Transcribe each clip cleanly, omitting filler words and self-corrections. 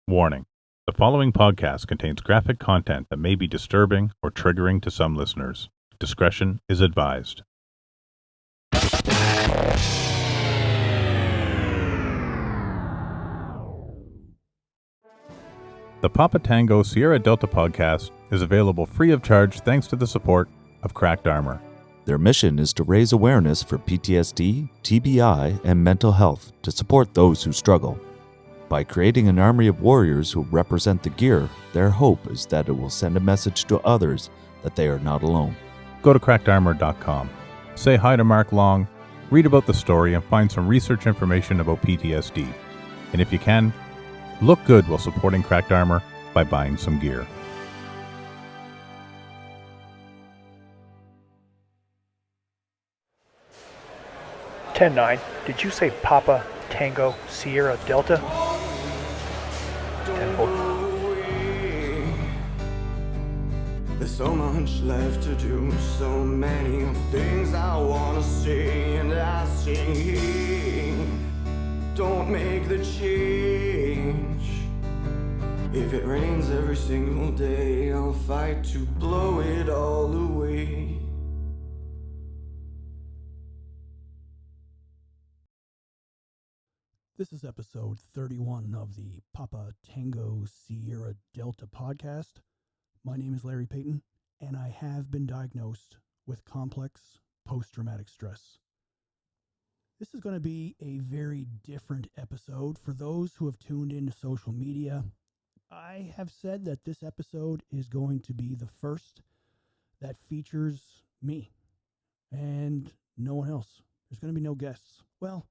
Warning: the following podcast contains graphic content that may be disturbing or triggering to some listeners. Discretion is advised. The papatangosierradelta podcast is available free of charge thanks to the support of Cracked Armor. Their mission is to raise awareness for PTSD, TBI, and mental health to support those who struggle. By creating an army of warriors who represent the gear, their hope is that it will send a message to others that they are not alone. Go to crackedarmor.com, say hi to Mark Long, read about the story, and find some research information about PTSD. And if you can, look good while supporting Cracked Armor by buying some gear. (10-9). Did you say Papa Tango Sierra Delta? 10-4. There's so much left to do, so many things I wanna say, and I say, don't make the change. If it rains every single day, I'll fight to blow it all away. This is episode 31 of the Papa Tango Sierra Delta podcast. My name is Larry Payton, and I have been diagnosed with complex post-traumatic stress. This is going to be a very different episode. For those who have tuned into social media, I have said that this episode is going to be the first that features me and no one else. There's going to be no guests. Well,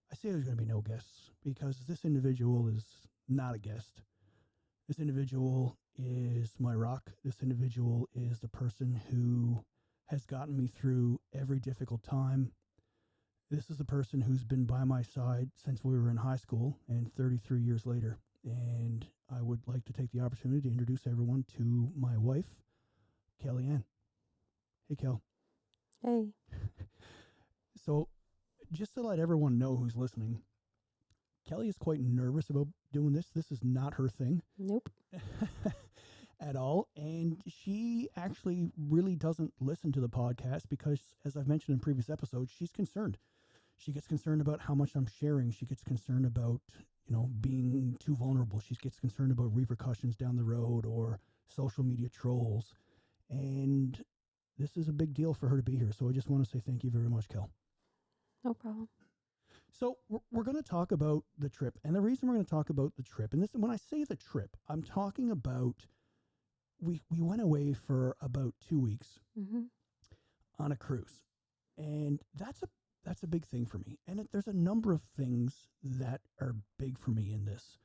I say there's going to be no guests because this individual is not a guest. This individual is my rock. This individual is the person who has gotten me through every difficult time. This is the person who's been by my side since we were in high school and 33 years later. And I would like to take the opportunity to introduce everyone to my wife, Kellyanne. Hey, Kel. Hey. So, just to let everyone know who's listening, Kelly is quite nervous about doing this. This is not her thing. Nope. At all. And she actually really doesn't listen to the podcast because, as I've mentioned in previous episodes, she's concerned. She gets concerned about how much I'm sharing. She gets concerned about, being too vulnerable. She gets concerned about repercussions down the road or social media trolls. And this is a big deal for her to be here. So I just want to say thank you very much, Kel. No problem. So we're going to talk about the trip. And the reason we're going to talk about the trip, and this, when I say the trip, I'm talking about we went away for about 2 weeks on a cruise. And that's a big thing for me. And there's a number of things that are big for me in this.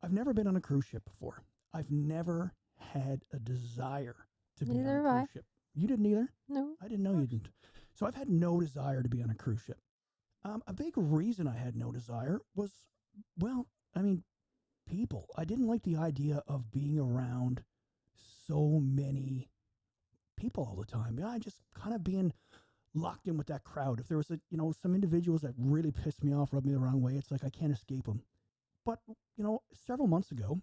I've never been on a cruise ship before. I've never had a desire to be on a cruise ship. You didn't either? No. I didn't know you didn't. So I've had no desire to be on a cruise ship. A big reason I had no desire was, people. I didn't like the idea of being around so many people all the time. I just kind of being locked in with that crowd. If there was some individuals that really pissed me off, rubbed me the wrong way, it's like I can't escape them. But, several months ago,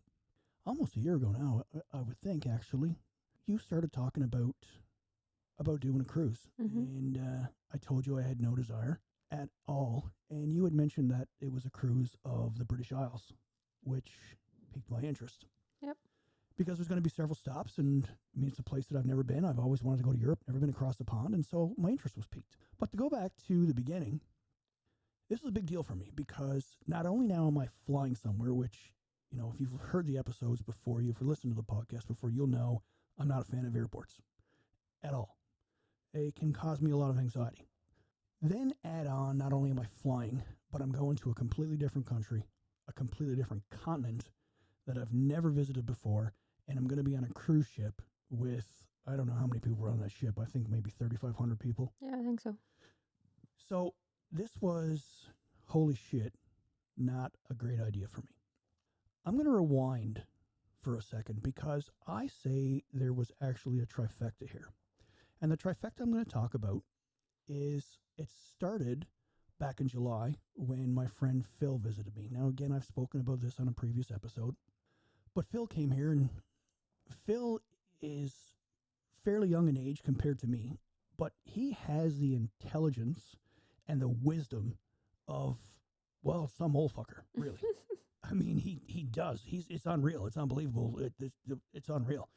almost a year ago now, I would think actually, you started talking about doing a cruise. And I told you I had no desire at all. And you had mentioned that it was a cruise of the British Isles, which piqued my interest. Yep. Because there's going to be several stops, and it's a place that I've never been. I've always wanted to go to Europe, never been across the pond, and so my interest was piqued. But to go back to the beginning, this is a big deal for me because not only now am I flying somewhere, which, if you've heard the episodes before, if you listened to the podcast before, you'll know I'm not a fan of airports at all. It can cause me a lot of anxiety. Then add on, not only am I flying, but I'm going to a completely different country, a completely different continent that I've never visited before, and I'm going to be on a cruise ship with, I don't know how many people were on that ship. I think maybe 3,500 people. Yeah, I think so. So this was, holy shit, not a great idea for me. I'm going to rewind for a second because I say there was actually a trifecta here. And the trifecta I'm going to talk about is it started back in July when my friend Phil visited me. Now, again, I've spoken about this on a previous episode, but Phil came here, and Phil is fairly young in age compared to me, but he has the intelligence and the wisdom of, well, some old fucker, really. I mean, he does. It's unreal. It's unbelievable. It's unreal.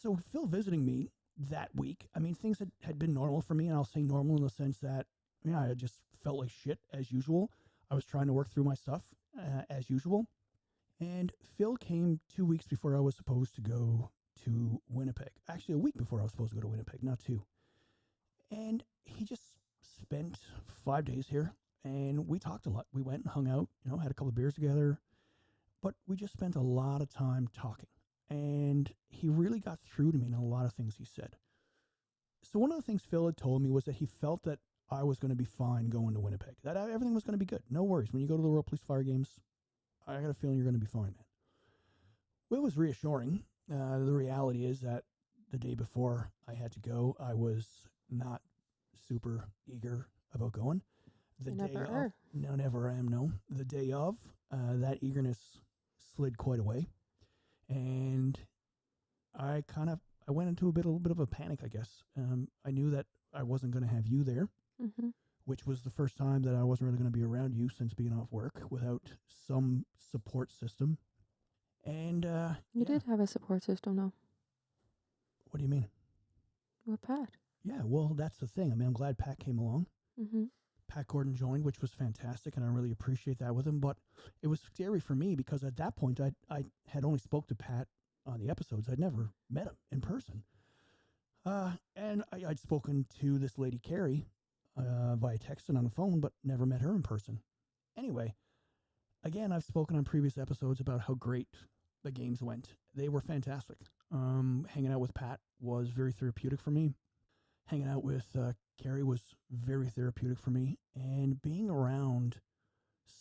So Phil visiting me that week, I mean, things had been normal for me, and I'll say normal in the sense that, I just felt like shit as usual. I was trying to work through my stuff as usual. And Phil came 2 weeks before I was supposed to go to Winnipeg. Actually, a week before I was supposed to go to Winnipeg, not 2. And he just spent 5 days here, and we talked a lot. We went and hung out, had a couple of beers together, but we just spent a lot of time talking. And he really got through to me in a lot of things he said. So one of the things Phil had told me was that he felt that I was going to be fine going to Winnipeg, that everything was going to be good. No worries. When you go to the Royal Police Fire Games, I got a feeling you're going to be fine, man. Well, it was reassuring. The reality is that the day before I had to go, I was not super eager about going. The You day never of, are. no, never am, no. The day of, that eagerness slid quite away. And I went into a little bit of a panic, I guess. I knew that I wasn't going to have you there, Mm-hmm. which was the first time that I wasn't really going to be around you since being off work without some support system. And You did have a support system, though. What do you mean? With Pat. Yeah, well, that's the thing. I mean, I'm glad Pat came along. Mm-hmm. Pat Gordon joined, which was fantastic, and I really appreciate that with him. But it was scary for me because at that point, I had only spoke to Pat on the episodes. I'd never met him in person. And I'd spoken to this lady, Carrie, via text and on the phone, but never met her in person. Anyway, again, I've spoken on previous episodes about how great the games went. They were fantastic. Hanging out with Pat was very therapeutic for me. Hanging out with Carrie was very therapeutic for me. And being around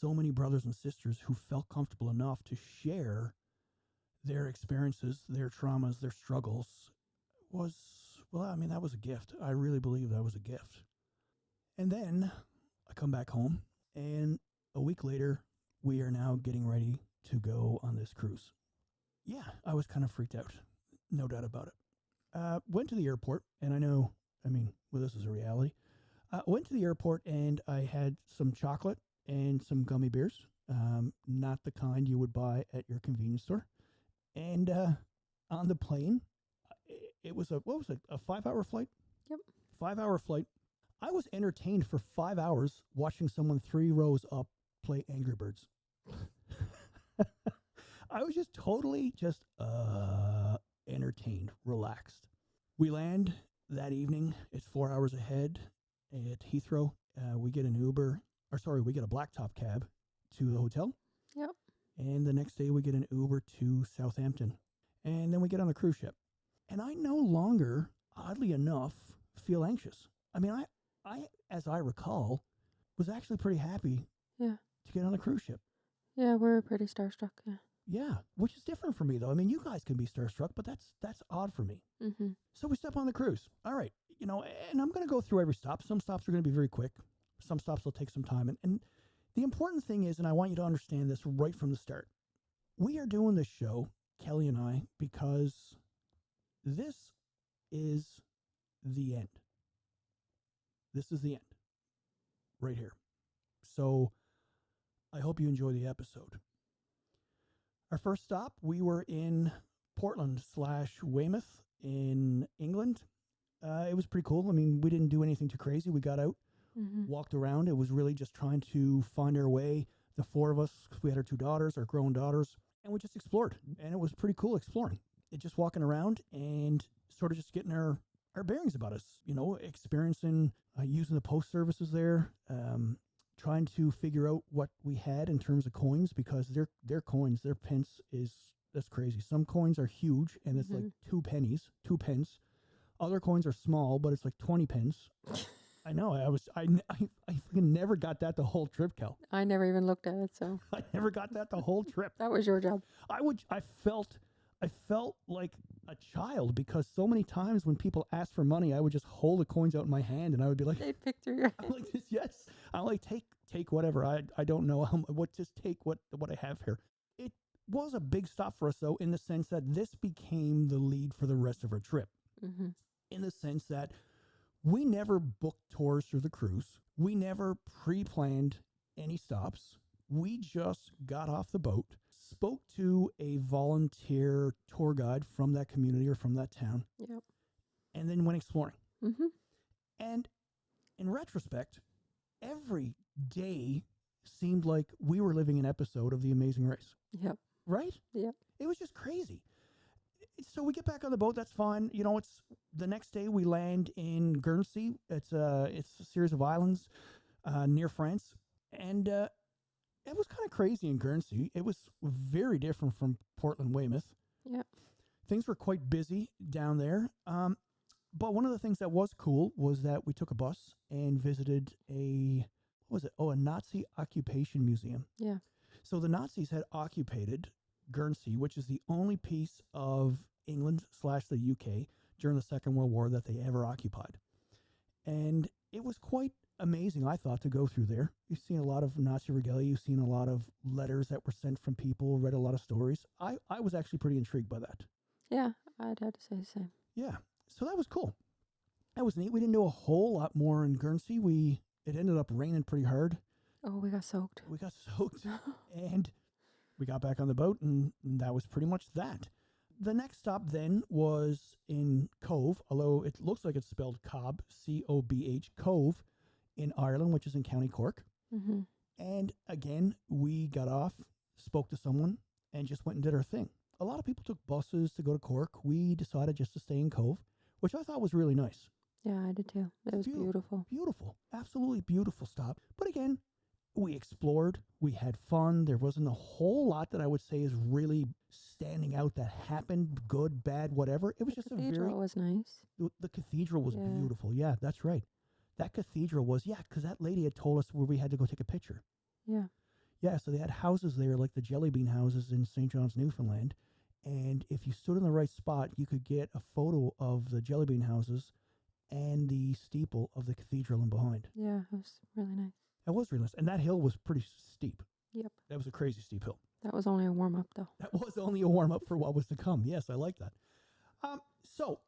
so many brothers and sisters who felt comfortable enough to share their experiences, their traumas, their struggles was, well, I mean, that was a gift. I really believe that was a gift. And then I come back home, and a week later, we are now getting ready to go on this cruise. Yeah, I was kind of freaked out. No doubt about it. Went to the airport, and this is a reality. Went to the airport, and I had some chocolate and some gummy bears. Not the kind you would buy at your convenience store. And on the plane, it was a 5-hour flight? Yep. 5-hour flight. I was entertained for 5 hours watching someone 3 rows up play Angry Birds. I was just totally entertained, relaxed. We land that evening. It's 4 hours ahead at Heathrow. We get a blacktop cab to the hotel. Yep. And the next day we get an Uber to Southampton. And then we get on the cruise ship. And I no longer, oddly enough, feel anxious. I mean, I as I recall, was actually pretty happy Yeah. to get on the cruise ship. Yeah, we're pretty starstruck, yeah. Yeah, which is different for me, though. I mean, you guys can be starstruck, but that's odd for me. Mm-hmm. So we step on the cruise. All right, and I'm going to go through every stop. Some stops are going to be very quick. Some stops will take some time. And the important thing is, and I want you to understand this right from the start, we are doing this show, Kelly and I, because this is the end. This is the end. Right here. So I hope you enjoy the episode. Our first stop, we were in Portland/Weymouth in England. It was pretty cool. I mean, we didn't do anything too crazy. We got out, walked around. It was really just trying to find our way. The 4 of us, we had our 2 daughters, our grown daughters, and we just explored. And it was pretty cool exploring. Just walking around and sort of just getting our bearings about us, experiencing, using the post services there, trying to figure out what we had in terms of coins, because their coins, their pence that's crazy. Some coins are huge, and it's like 2 pence. Other coins are small, but it's like 20 pence. I know. I never got that the whole trip, Cal. I never even looked at it, so. I never got that the whole trip. That was your job. I felt I felt like a child because so many times when people asked for money, I would just hold the coins out in my hand and I would be like, They picked through your I'm like, yes. I'm like, take whatever. I don't know just take what I have here. It was a big stop for us though, in the sense that this became the lead for the rest of our trip. Mm-hmm. In the sense that we never booked tours through the cruise. We never pre-planned any stops. We just got off the boat, spoke to a volunteer tour guide from that community or from that town, Yep. and then went exploring. Mm-hmm. And in retrospect, every day seemed like we were living an episode of The Amazing Race, Yep. right? Yep. It was just crazy. So we get back on the boat. That's fine. You know, it's the next day we land in Guernsey. It's a series of islands near France, and it was kind of crazy in Guernsey. It was very different from Portland, Weymouth. Yep. Things were quite busy down there. But one of the things that was cool was that we took a bus and visited a Nazi occupation museum. Yeah. So the Nazis had occupied Guernsey, which is the only piece of England / the UK during the Second World War that they ever occupied. And it was quite amazing, I thought, to go through there. You've seen a lot of Nazi regalia. You've seen a lot of letters that were sent from people, read a lot of stories. I was actually pretty intrigued by that. Yeah, I'd have to say the same. Yeah. So that was cool. That was neat. We didn't do a whole lot more in Guernsey. It ended up raining pretty hard. Oh, we got soaked. We got soaked and we got back on the boat, and that was pretty much that. The next stop then was in Cove, although it looks like it's spelled Cobb, C-O-B-H, Cove, in Ireland, which is in County Cork. Mm-hmm. And again, we got off, spoke to someone, and just went and did our thing. A lot of people took buses to go to Cork. We decided just to stay in Cove, which I thought was really nice. Yeah, I did too. It was beautiful. Beautiful. Absolutely beautiful stop. But again, we explored. We had fun. There wasn't a whole lot that I would say is really standing out that happened, good, bad, whatever. It was just a very... The cathedral was nice. The cathedral was beautiful. Yeah, that's right. That cathedral was, because that lady had told us where we had to go take a picture. Yeah. Yeah, so they had houses there, like the jelly bean houses in St. John's, Newfoundland. And if you stood in the right spot, you could get a photo of the jelly bean houses and the steeple of the cathedral in behind. Yeah, it was really nice. It was really nice. And that hill was pretty steep. Yep. That was a crazy steep hill. That was only a warm-up, though. That was only a warm-up for what was to come. Yes, I like that. So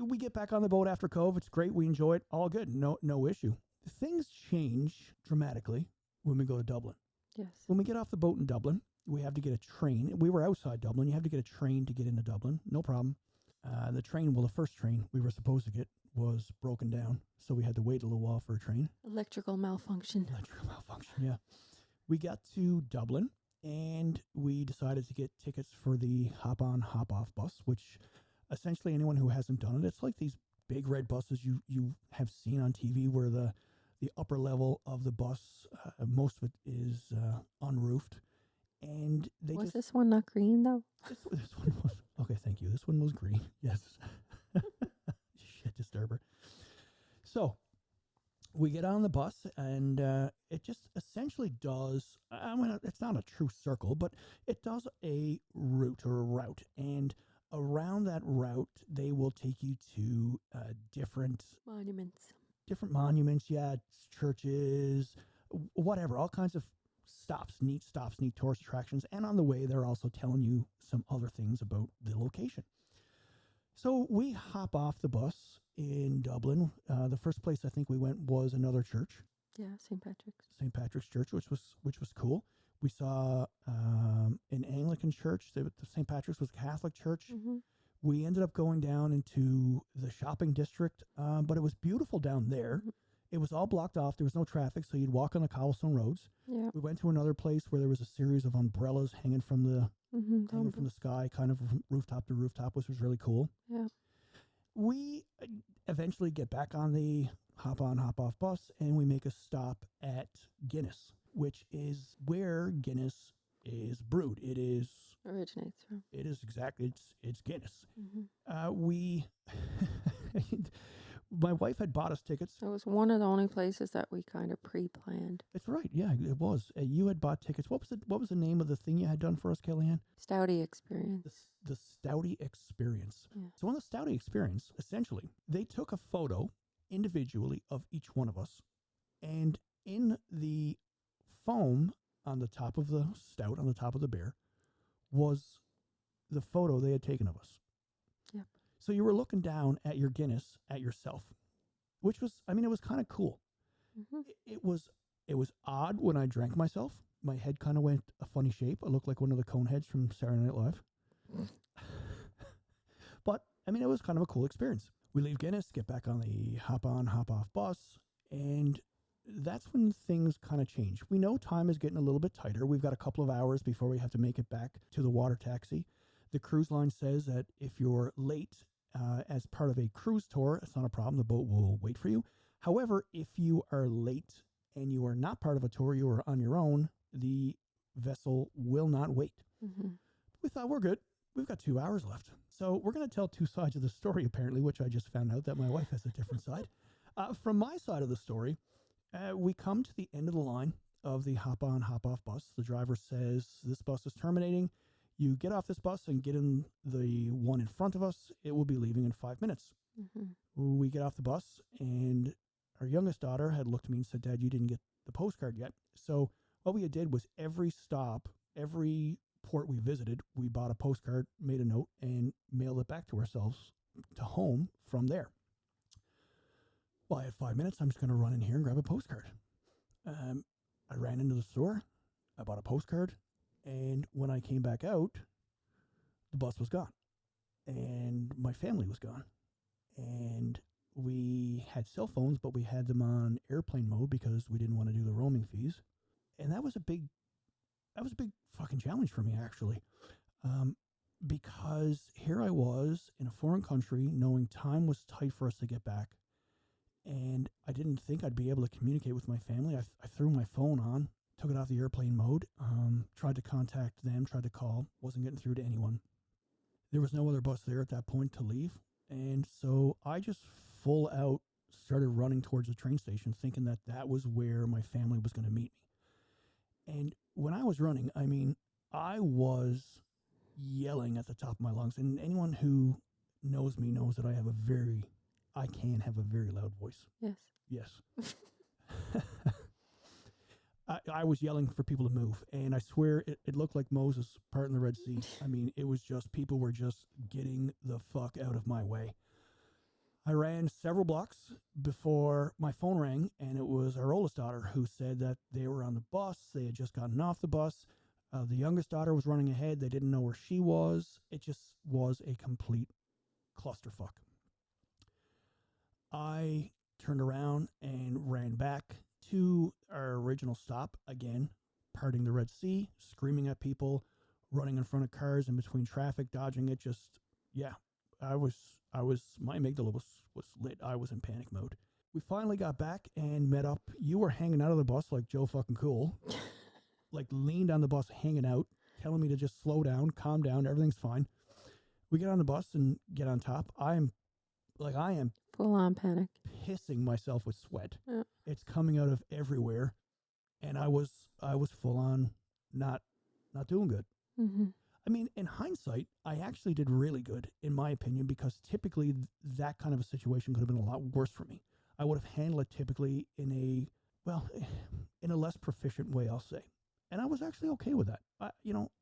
we get back on the boat after Cove. It's great. We enjoy it. All good. No issue. Things change dramatically when we go to Dublin. Yes. When we get off the boat in Dublin, we have to get a train. We were outside Dublin. You have to get a train to get into Dublin. No problem. The first train we were supposed to get was broken down, so we had to wait a little while for a train. Electrical malfunction, yeah. We got to Dublin, and we decided to get tickets for the hop-on, hop-off bus, which essentially anyone who hasn't done it, it's like these big red buses you have seen on TV where the upper level of the bus, most of it is unroofed. And was this one not green, though? This one was... Okay, thank you. This one was green. Yes. Shit disturber. So we get on the bus, and it just essentially does... it's not a true circle, but it does a route. And around that route, they will take you to different monuments, churches, whatever, all kinds of stops, neat tourist attractions. And on the way, they're also telling you some other things about the location. So we hop off the bus in Dublin. The first place I think we went was another church. Yeah, St. Patrick's Church, which was cool. We saw an Anglican church. St. Patrick's was a Catholic church. Mm-hmm. We ended up going down into the shopping district, but it was beautiful down there. Mm-hmm. It was all blocked off. There was no traffic, so you'd walk on the cobblestone roads. Yeah. We went to another place where there was a series of umbrellas hanging from the sky, kind of from rooftop to rooftop, which was really cool. Yeah. We eventually get back on the hop-on, hop-off bus, and we make a stop at Guinness, which is where Guinness is brewed. Originates from. It is exactly, it's Guinness. Mm-hmm. We my wife had bought us tickets. It was one of the only places that we kind of pre-planned. That's right. Yeah, it was. You had bought tickets. What was the name of the thing you had done for us, Kellyanne? Stouty experience. The Stouty Experience. Yeah. So on the Stouty Experience, essentially, they took a photo individually of each one of us, and in the foam on the top of the stout, on the top of the beer, was the photo they had taken of us. Yep. So you were looking down at your Guinness at yourself, which was, I mean, it was kind of cool. Mm-hmm. It was odd when I drank myself. My head kind of went a funny shape. I looked like one of the cone heads from Saturday Night Live. But, I mean, it was kind of a cool experience. We leave Guinness, get back on the hop on, hop off bus, and that's when things kind of change. We know time is getting a little bit tighter. We've got a couple of hours before we have to make it back to the water taxi. The cruise line says that if you're late as part of a cruise tour, it's not a problem. The boat will wait for you. However, if you are late and you are not part of a tour, you are on your own, the vessel will not wait. Mm-hmm. We thought we're good. We've got 2 hours left. So we're going to tell two sides of the story, apparently, which I just found out that my wife has a different side. From my side of the story, we come to the end of the line of the hop-on, hop-off bus. The driver says, this bus is terminating. You get off this bus and get in the one in front of us. It will be leaving in 5 minutes. Mm-hmm. We get off the bus, and our youngest daughter had looked at me and said, Dad, you didn't get the postcard yet. So what we did was every stop, every port we visited, we bought a postcard, made a note, and mailed it back to ourselves to home from there. Well, I had 5 minutes. I'm just going to run in here and grab a postcard. I ran into the store. I bought a postcard. And when I came back out, the bus was gone. And my family was gone. And we had cell phones, but we had them on airplane mode because we didn't want to do the roaming fees. And that was a big fucking challenge for me, actually. Because here I was in a foreign country, knowing time was tight for us to get back. And I didn't think I'd be able to communicate with my family. I threw my phone on, took it off the airplane mode, tried to contact them, tried to call, wasn't getting through to anyone. There was no other bus there at that point to leave. And so I just full out started running towards the train station, thinking that that was where my family was going to meet me. And when I was running, I mean, I was yelling at the top of my lungs. And anyone who knows me knows that I can have a very loud voice. Yes. Yes. I was yelling for people to move, and I swear it looked like Moses parting the Red Sea. I mean, it was just, people were just getting the fuck out of my way. I ran several blocks before my phone rang, and it was our oldest daughter who said that they were on the bus. They had just gotten off the bus. The youngest daughter was running ahead. They didn't know where she was. It just was a complete clusterfuck. I turned around and ran back to our original stop again, parting the Red Sea, screaming at people, running in front of cars in between traffic, dodging it. Just, yeah, my amygdala was lit. I was in panic mode. We finally got back and met up. You were hanging out of the bus like Joe fucking Cool, like leaned on the bus, hanging out, telling me to just slow down, calm down, everything's fine. We get on the bus and get on top. I am Full on panic. pissing myself with sweat. Yeah. It's coming out of everywhere, and I was full on not doing good. Mm-hmm. I mean, in hindsight, I actually did really good, in my opinion, because typically that kind of a situation could have been a lot worse for me. I would have handled it typically in a less proficient way, I'll say, and I was actually okay with that.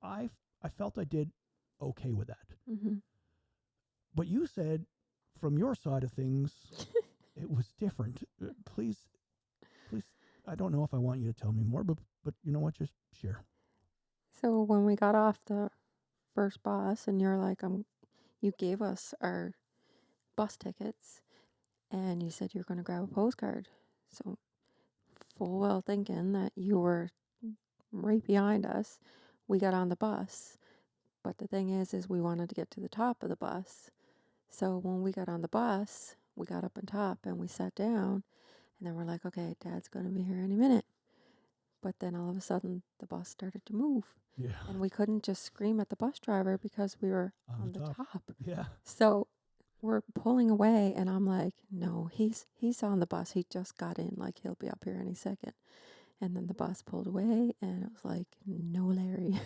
I felt I did okay with that. Mm-hmm. But you said, from your side of things, it was different. Please, I don't know if I want you to tell me more, but you know what, just share. So when we got off the first bus and you're like, you gave us our bus tickets and you said you're going to grab a postcard. So full well thinking that you were right behind us, we got on the bus. But the thing is we wanted to get to the top of the bus. So when we got on the bus, we got up on top and we sat down, and then we're like, okay, Dad's going to be here any minute. But then all of a sudden, the bus started to move. Yeah. And we couldn't just scream at the bus driver because we were on the top. Yeah. So we're pulling away, and I'm like, no, he's on the bus. He just got in. Like, he'll be up here any second. And then the bus pulled away, and it was like, no, Larry.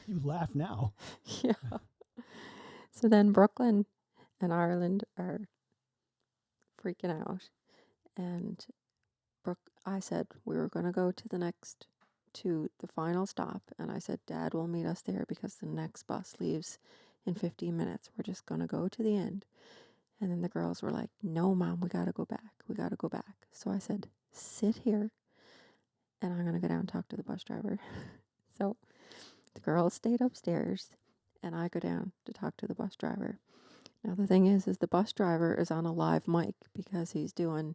You laugh now. Yeah. So then Brooklyn and Ireland are freaking out. And I said we were going to go to the final stop. And I said, Dad will meet us there because the next bus leaves in 15 minutes. We're just going to go to the end. And then the girls were like, no, Mom, we got to go back. We got to go back. So I said, sit here, and I'm going to go down and talk to the bus driver. So the girls stayed upstairs, and I go down to talk to the bus driver. Now, the thing is the bus driver is on a live mic because he's doing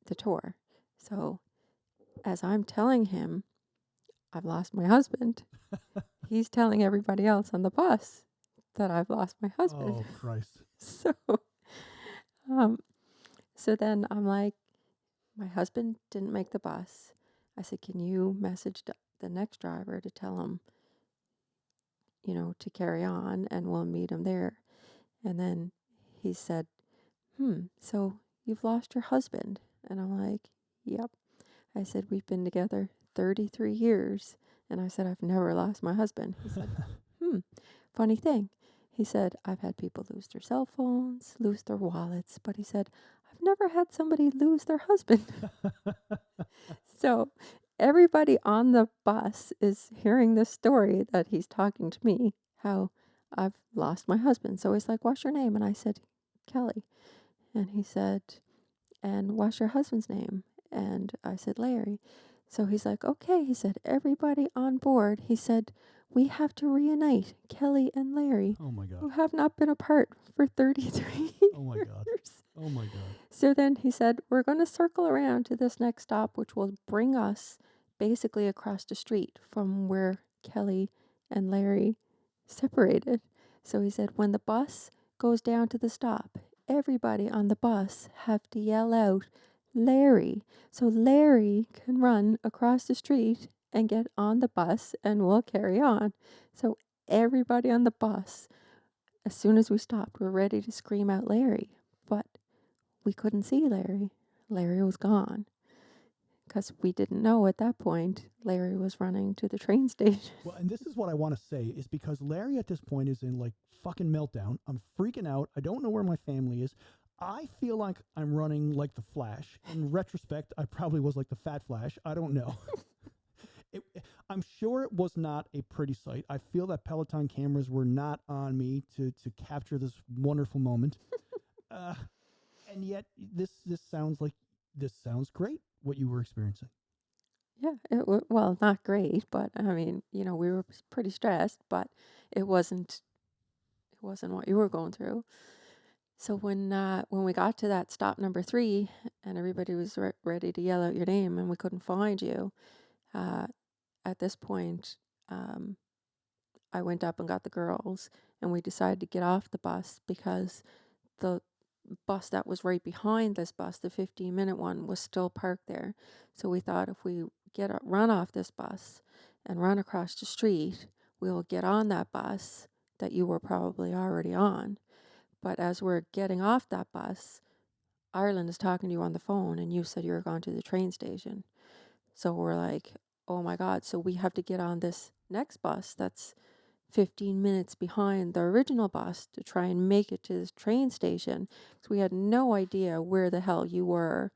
the tour. So as I'm telling him I've lost my husband, he's telling everybody else on the bus that I've lost my husband. Oh, Christ. So then I'm like, my husband didn't make the bus. I said, can you message the next driver to tell him, to carry on, and we'll meet him there. And then he said, so you've lost your husband? And I'm like, yep. I said, we've been together 33 years. And I said, I've never lost my husband. He said, funny thing. He said, I've had people lose their cell phones, lose their wallets, but he said, I've never had somebody lose their husband. So everybody on the bus is hearing this story that he's talking to me, how I've lost my husband. So he's like, what's your name? And I said, Kelly. And he said, and what's your husband's name? And I said, Larry. So he's like, okay. He said, everybody on board. He said, we have to reunite Kelly and Larry, Oh, my who God. have not been apart for 33 Oh, my God. years. Oh, my God. So then he said, we're going to circle around to this next stop, which will bring us basically across the street from where Kelly and Larry separated. So he said, when the bus goes down to the stop, everybody on the bus have to yell out, Larry. So Larry can run across the street and get on the bus, and we'll carry on. So everybody on the bus, as soon as we stopped, were ready to scream out Larry. But we couldn't see Larry. Larry was gone. Because we didn't know at that point Larry was running to the train station. Well, and this is what I want to say is because Larry at this point is in like fucking meltdown. I'm freaking out. I don't know where my family is. I feel like I'm running like the Flash. In retrospect, I probably was like the Fat Flash. I don't know. I'm sure it was not a pretty sight. I feel that Peloton cameras were not on me to capture this wonderful moment. And yet, this sounds great, what you were experiencing. Yeah, well, not great, but I mean, we were pretty stressed, but it wasn't what you were going through. So when we got to that stop number 3, and everybody was ready to yell out your name, and we couldn't find you, at this point, I went up and got the girls, and we decided to get off the bus because the bus that was right behind this bus, the 15-minute one, was still parked there. So we thought if we run off this bus and run across the street, we'll get on that bus that you were probably already on. But as we're getting off that bus, Ireland is talking to you on the phone, and you said you were going to the train station. So we're like, oh my God, so we have to get on this next bus that's 15 minutes behind the original bus to try and make it to this train station. So we had no idea where the hell you were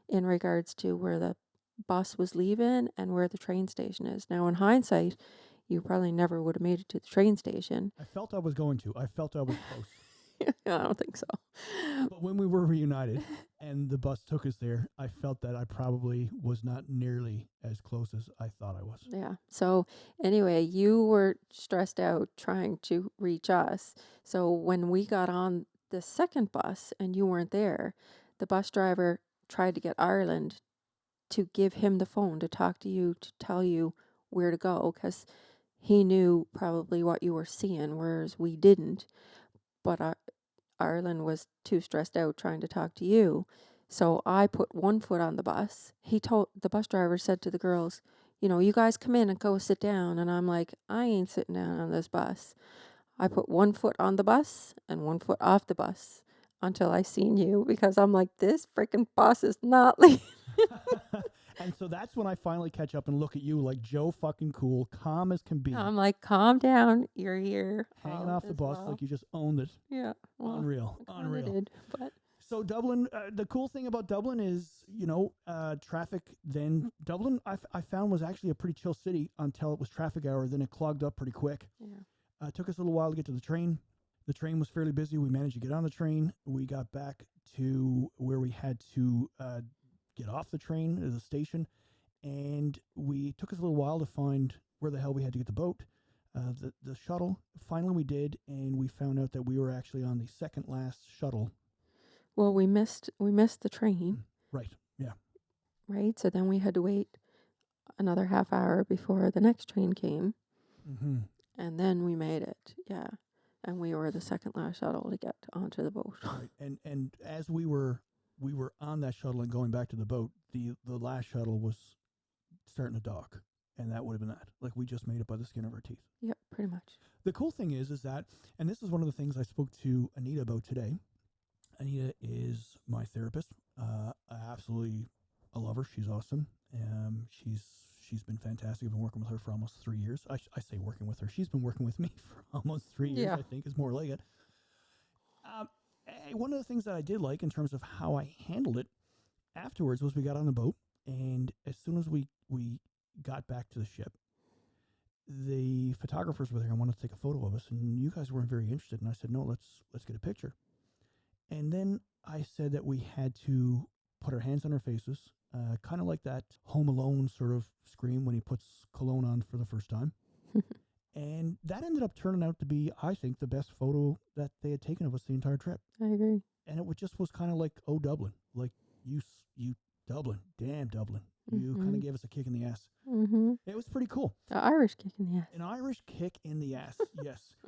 in regards to where the bus was leaving and where the train station is. Now, in hindsight, you probably never would have made it to the train station. I felt I was going to. I felt I was close. I don't think so. But when we were reunited and the bus took us there, I felt that I probably was not nearly as close as I thought I was. Yeah. So anyway, you were stressed out trying to reach us. So when we got on the second bus and you weren't there, the bus driver tried to get Ireland to give him the phone to talk to you, to tell you where to go, because he knew probably what you were seeing, whereas we didn't. But Ireland was too stressed out trying to talk to you. So I put one foot on the bus. The bus driver said to the girls, you guys come in and go sit down. And I'm like, I ain't sitting down on this bus. I put one foot on the bus and one foot off the bus until I seen you, because I'm like, this freaking bus is not leaving. And so that's when I finally catch up and look at you like Joe fucking cool, calm as can be, I'm like, calm down, you're here. hanging all off the is bus well. like you just owned it. Yeah. Well, Unreal. I kinda Unreal. did, but So Dublin, the cool thing about Dublin is, traffic then, Dublin I found was actually a pretty chill city until it was traffic hour. Then it clogged up pretty quick. yeah. It took us a little while to get to the train. The train was fairly busy. We managed to get on the train. We got back to where we had to get off the train at the station. And we took us a little while to find where the hell we had to get the boat, the shuttle. Finally we did, and we found out that we were actually on the second last shuttle. Well, we missed the train, Right, yeah. right? So then we had to wait another half hour before the next train came, Mm-hmm. and then we made it. Yeah. And we were the second last shuttle to get onto the boat. Right. And as we were on that shuttle and going back to the boat, the last shuttle was starting to dock, and that would have been that. Like, we just made it by the skin of our teeth. Yep, pretty much. The cool thing is that, and this is one of the things I spoke to Anita about today. Anita is my therapist. I love her. She's awesome. She's been fantastic. I've been working with her for almost 3 years. I say working with her. She's been working with me for almost 3 years, Yeah. I think is more like it. One of the things that I did like in terms of how I handled it afterwards was we got on the boat, and as soon as we got back to the ship, the photographers were there and wanted to take a photo of us, and you guys weren't very interested. And I said, no, let's get a picture. And then I said that we had to put our hands on our faces, kind of like that Home Alone sort of scream when he puts cologne on for the first time. And that ended up turning out to be, I think, the best photo that they had taken of us the entire trip. I agree. And it just was kind of like, oh, Dublin. Like, you Dublin. Damn, Dublin. You kind of gave us a kick in the ass. Mm-hmm. It was pretty cool. The Irish kick in the ass. An Irish kick in the ass, yes.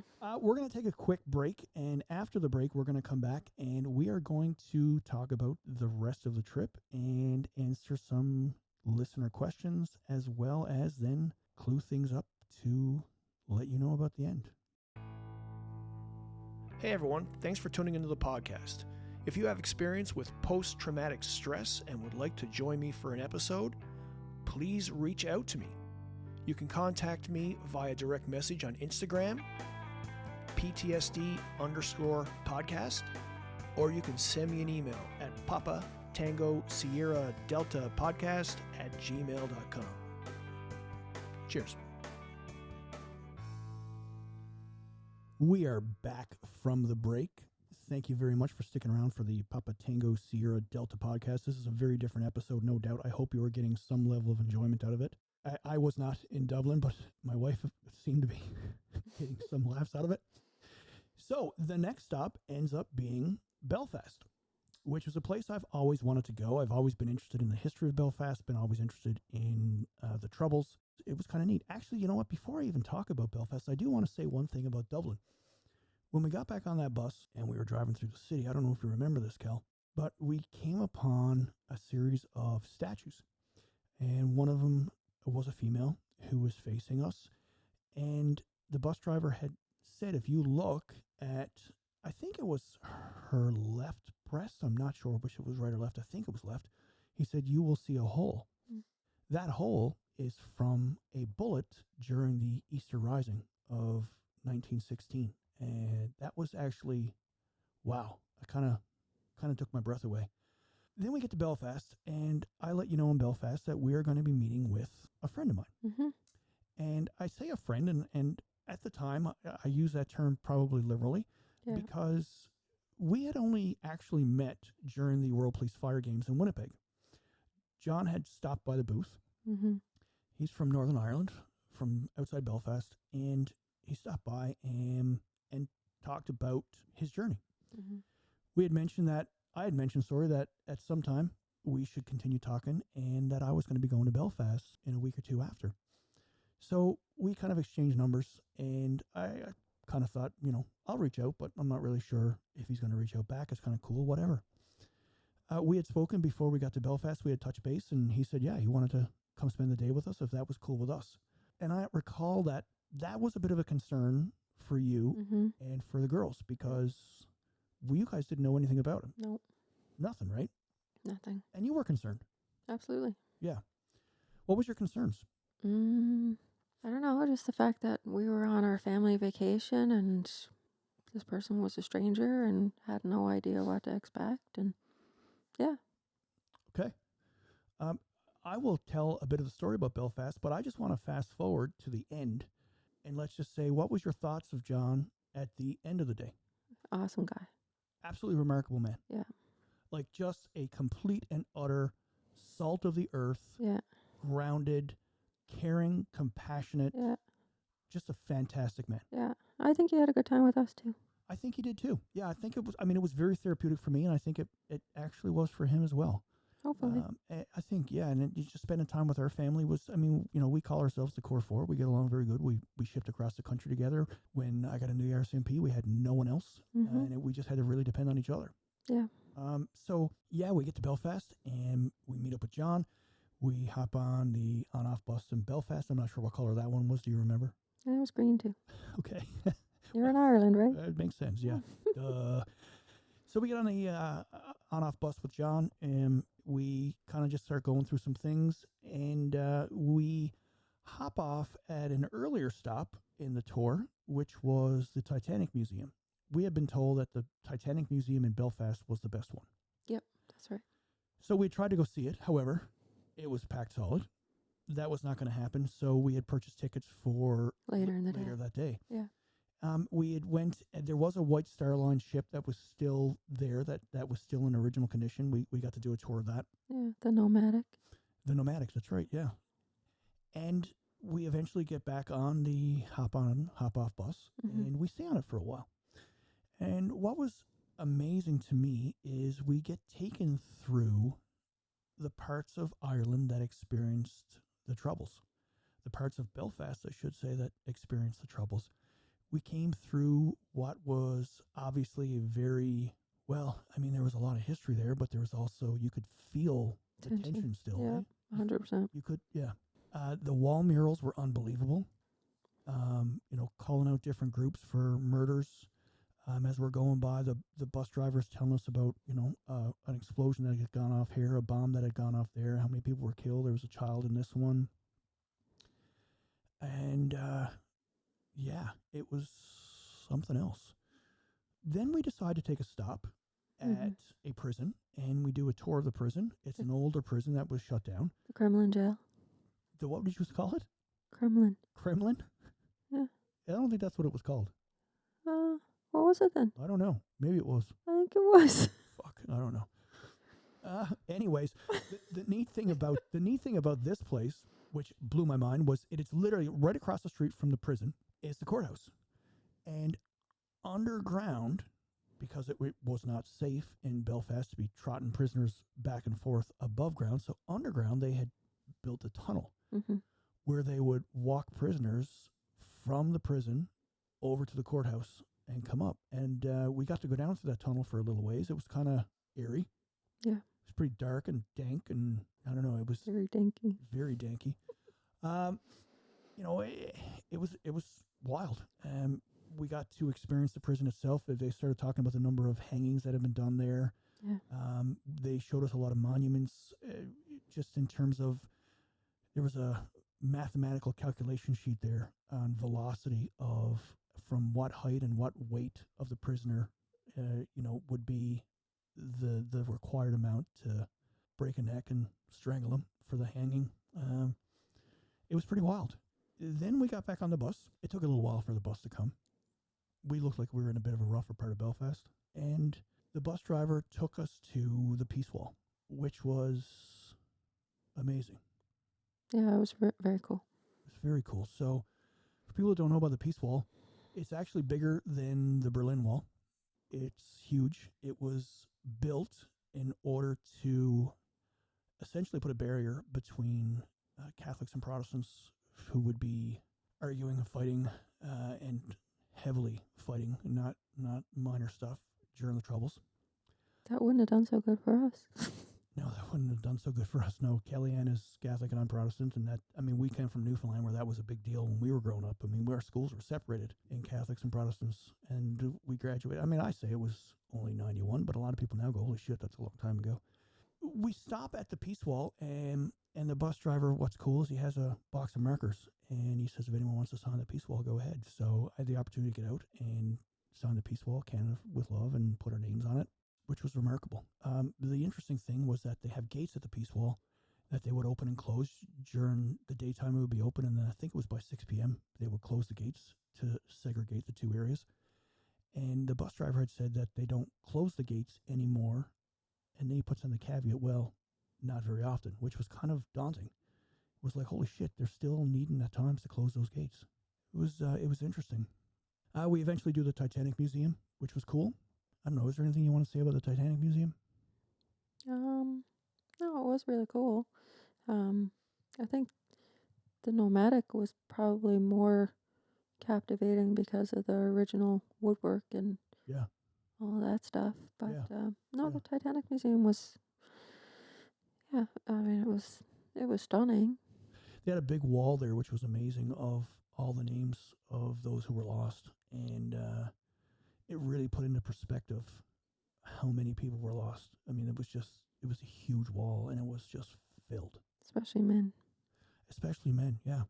We're going to take a quick break, and after the break, we're going to come back, and we are going to talk about the rest of the trip and answer some listener questions, as well as then clue things up to let you know about the end. Hey, everyone. Thanks for tuning into the podcast. If you have experience with post-traumatic stress and would like to join me for an episode, please reach out to me. You can contact me via direct message on Instagram, PTSD_podcast, or you can send me an email at papatangosierradelta podcast@gmail.com. Cheers. We are back from the break. Thank you very much for sticking around for the Papa Tango Sierra Delta podcast. This is a very different episode, no doubt. I hope you are getting some level of enjoyment out of it. I was not in Dublin, but my wife seemed to be getting some laughs out of it. So the next stop ends up being Belfast, which is a place I've always wanted to go. I've always been interested in the history of Belfast, been always interested in the Troubles. It was kind of neat. Actually, you know what? Before I even talk about Belfast, I do want to say one thing about Dublin. When we got back on that bus and we were driving through the city, I don't know if you remember this, Cal, but we came upon a series of statues. And one of them was a female who was facing us. And the bus driver had said, if you look at, I think it was her left breast, I'm not sure which it was right or left, I think it was left. He said, you will see a hole. That hole is from a bullet during the Easter Rising of 1916. And that was actually, wow, I kind of took my breath away. Then we get to Belfast, and I let you know in Belfast that we are going to be meeting with a friend of mine. Mm-hmm. And I say a friend, and at the time, I use that term probably liberally, because we had only actually met during the World Police Fire Games in Winnipeg. John had stopped by the booth. Mm-hmm. He's from Northern Ireland, from outside Belfast, and he stopped by and talked about his journey. Mm-hmm. We had mentioned that, I had mentioned, that at some time we should continue talking, and that I was going to be going to Belfast in a week or two after. So we kind of exchanged numbers, and I kind of thought, I'll reach out, but I'm not really sure if he's going to reach out back. It's kind of cool, whatever. We had spoken before we got to Belfast. We had touched base, and he said, he wanted to come spend the day with us if that was cool with us. And I recall that was a bit of a concern for for you Mm-hmm. and for the girls because you guys didn't know anything about him. Nope. Nothing, right? Nothing. And you were concerned. Absolutely. Yeah. What was your concerns? I don't know. Just the fact that we were on our family vacation and this person was a stranger and had no idea what to expect. And yeah. Okay. I will tell a bit of the story about Belfast, but I just want to fast forward to the end and let's just say, what was your thoughts of John at the end of the day? Awesome guy. Absolutely remarkable man. Yeah. Like just a complete and utter salt of the earth, Yeah. grounded, caring, compassionate, Yeah. just a fantastic man. Yeah. I think he had a good time with us too. I think he did too. Yeah, I think it was, it was very therapeutic for me, and I think it actually was for him as well. Hopefully. I think, yeah, and just spending time with our family was, we call ourselves the Core Four. We get along very good. We shipped across the country together. When I got a new RCMP, we had no one else, and we just had to really depend on each other. Yeah. So, yeah, we get to Belfast, and we meet up with John. We hop on the on-off bus in Belfast. I'm not sure what color that one was. Do you remember? Yeah, it was green too. Okay. You're in Ireland, right? It makes sense, yeah. So we get on the on-off bus with John, and we kind of just start going through some things, and we hop off at an earlier stop in the tour, which was the Titanic Museum. We had been told that the Titanic Museum in Belfast was the best one. Yep, that's right. So we tried to go see it. However, it was packed solid. That was not going to happen, so we had purchased tickets for Later in the later day. that day. Yeah. We had went, and there was a White Star Line ship that was still there, that was still in original condition. We got to do a tour of that. Yeah, the nomadic. The Nomadics, that's right, yeah. And we eventually get back on the hop-on, hop-off bus, and we stay on it for a while. And what was amazing to me is we get taken through the parts of Ireland that experienced the Troubles. The parts of Belfast, I should say, that experienced the Troubles. We came through what was obviously a very, there was a lot of history there, but there was also, you could feel the tension still. Yeah, right? 100%. You could, yeah. The wall murals were unbelievable. Calling out different groups for murders. As we're going by, the bus drivers telling us about, an explosion that had gone off here, a bomb that had gone off there, how many people were killed. There was a child in this one. And, yeah, it was something else. Then we decide to take a stop at a prison, and we do a tour of the prison. It's an older prison that was shut down. The Kremlin jail. What did you call it? Kremlin. Kremlin? Yeah. I don't think that's what it was called. What was it then? I don't know. Maybe it was. I think it was. Fuck, I don't know. Anyways, the neat thing about this place, which blew my mind, was it's literally right across the street from the prison is the courthouse. And underground, because it was not safe in Belfast to be trotting prisoners back and forth above ground, so underground they had built a tunnel where they would walk prisoners from the prison over to the courthouse and come up. And we got to go down through that tunnel for a little ways. It was kind of eerie. Yeah. It was pretty dark and dank, and I don't know, it was very danky. Very danky. It was wild. We got to experience the prison itself. They started talking about the number of hangings that have been done there. Yeah. They showed us a lot of monuments, just in terms of, there was a mathematical calculation sheet there on velocity of from what height and what weight of the prisoner, would be the required amount to break a neck and strangle him for the hanging. It was pretty wild. Then we got back on the bus. It took a little while for the bus to come. We looked like we were in a bit of a rougher part of Belfast. And the bus driver took us to the Peace Wall, which was amazing. Yeah, it was very cool. It was very cool. So, for people who don't know about the Peace Wall, it's actually bigger than the Berlin Wall. It's huge. It was built in order to essentially put a barrier between Catholics and Protestants who would be arguing and fighting and heavily fighting, not minor stuff during the Troubles. That wouldn't have done so good for us. No, that wouldn't have done so good for us. No, Kellyanne is Catholic and I'm Protestant, and that, I mean, we came from Newfoundland where that was a big deal when we were growing up. I mean, our schools were separated in Catholics and Protestants, and we graduated. I mean, I say it was only 91, but a lot of people now go, holy shit, that's a long time ago. We stop at the Peace Wall, and the bus driver, what's cool is he has a box of markers, and he says, if anyone wants to sign the Peace Wall, go ahead. So I had the opportunity to get out and sign the Peace Wall, Canada with Love, and put our names on it, which was remarkable. The interesting thing was that they have gates at the Peace Wall that they would open and close during the daytime. It would be open, and then I think it was by 6 p.m. they would close the gates to segregate the two areas. And the bus driver had said that they don't close the gates anymore, and then he puts in the caveat, well, not very often, which was kind of daunting. It was like, holy shit, they're still needing at times to close those gates. It was interesting. We eventually do the Titanic Museum, which was cool. I don't know, is there anything you want to say about the Titanic Museum? No, it was really cool. I think the nomadic was probably more captivating because of the original woodwork and Yeah. all that stuff. But Yeah. no, Yeah. the Titanic Museum was, yeah, I mean, it was stunning. They had a big wall there, which was amazing, of all the names of those who were lost. And it really put into perspective how many people were lost. I mean, it was a huge wall, and it was just filled. Especially men. Especially men, yeah.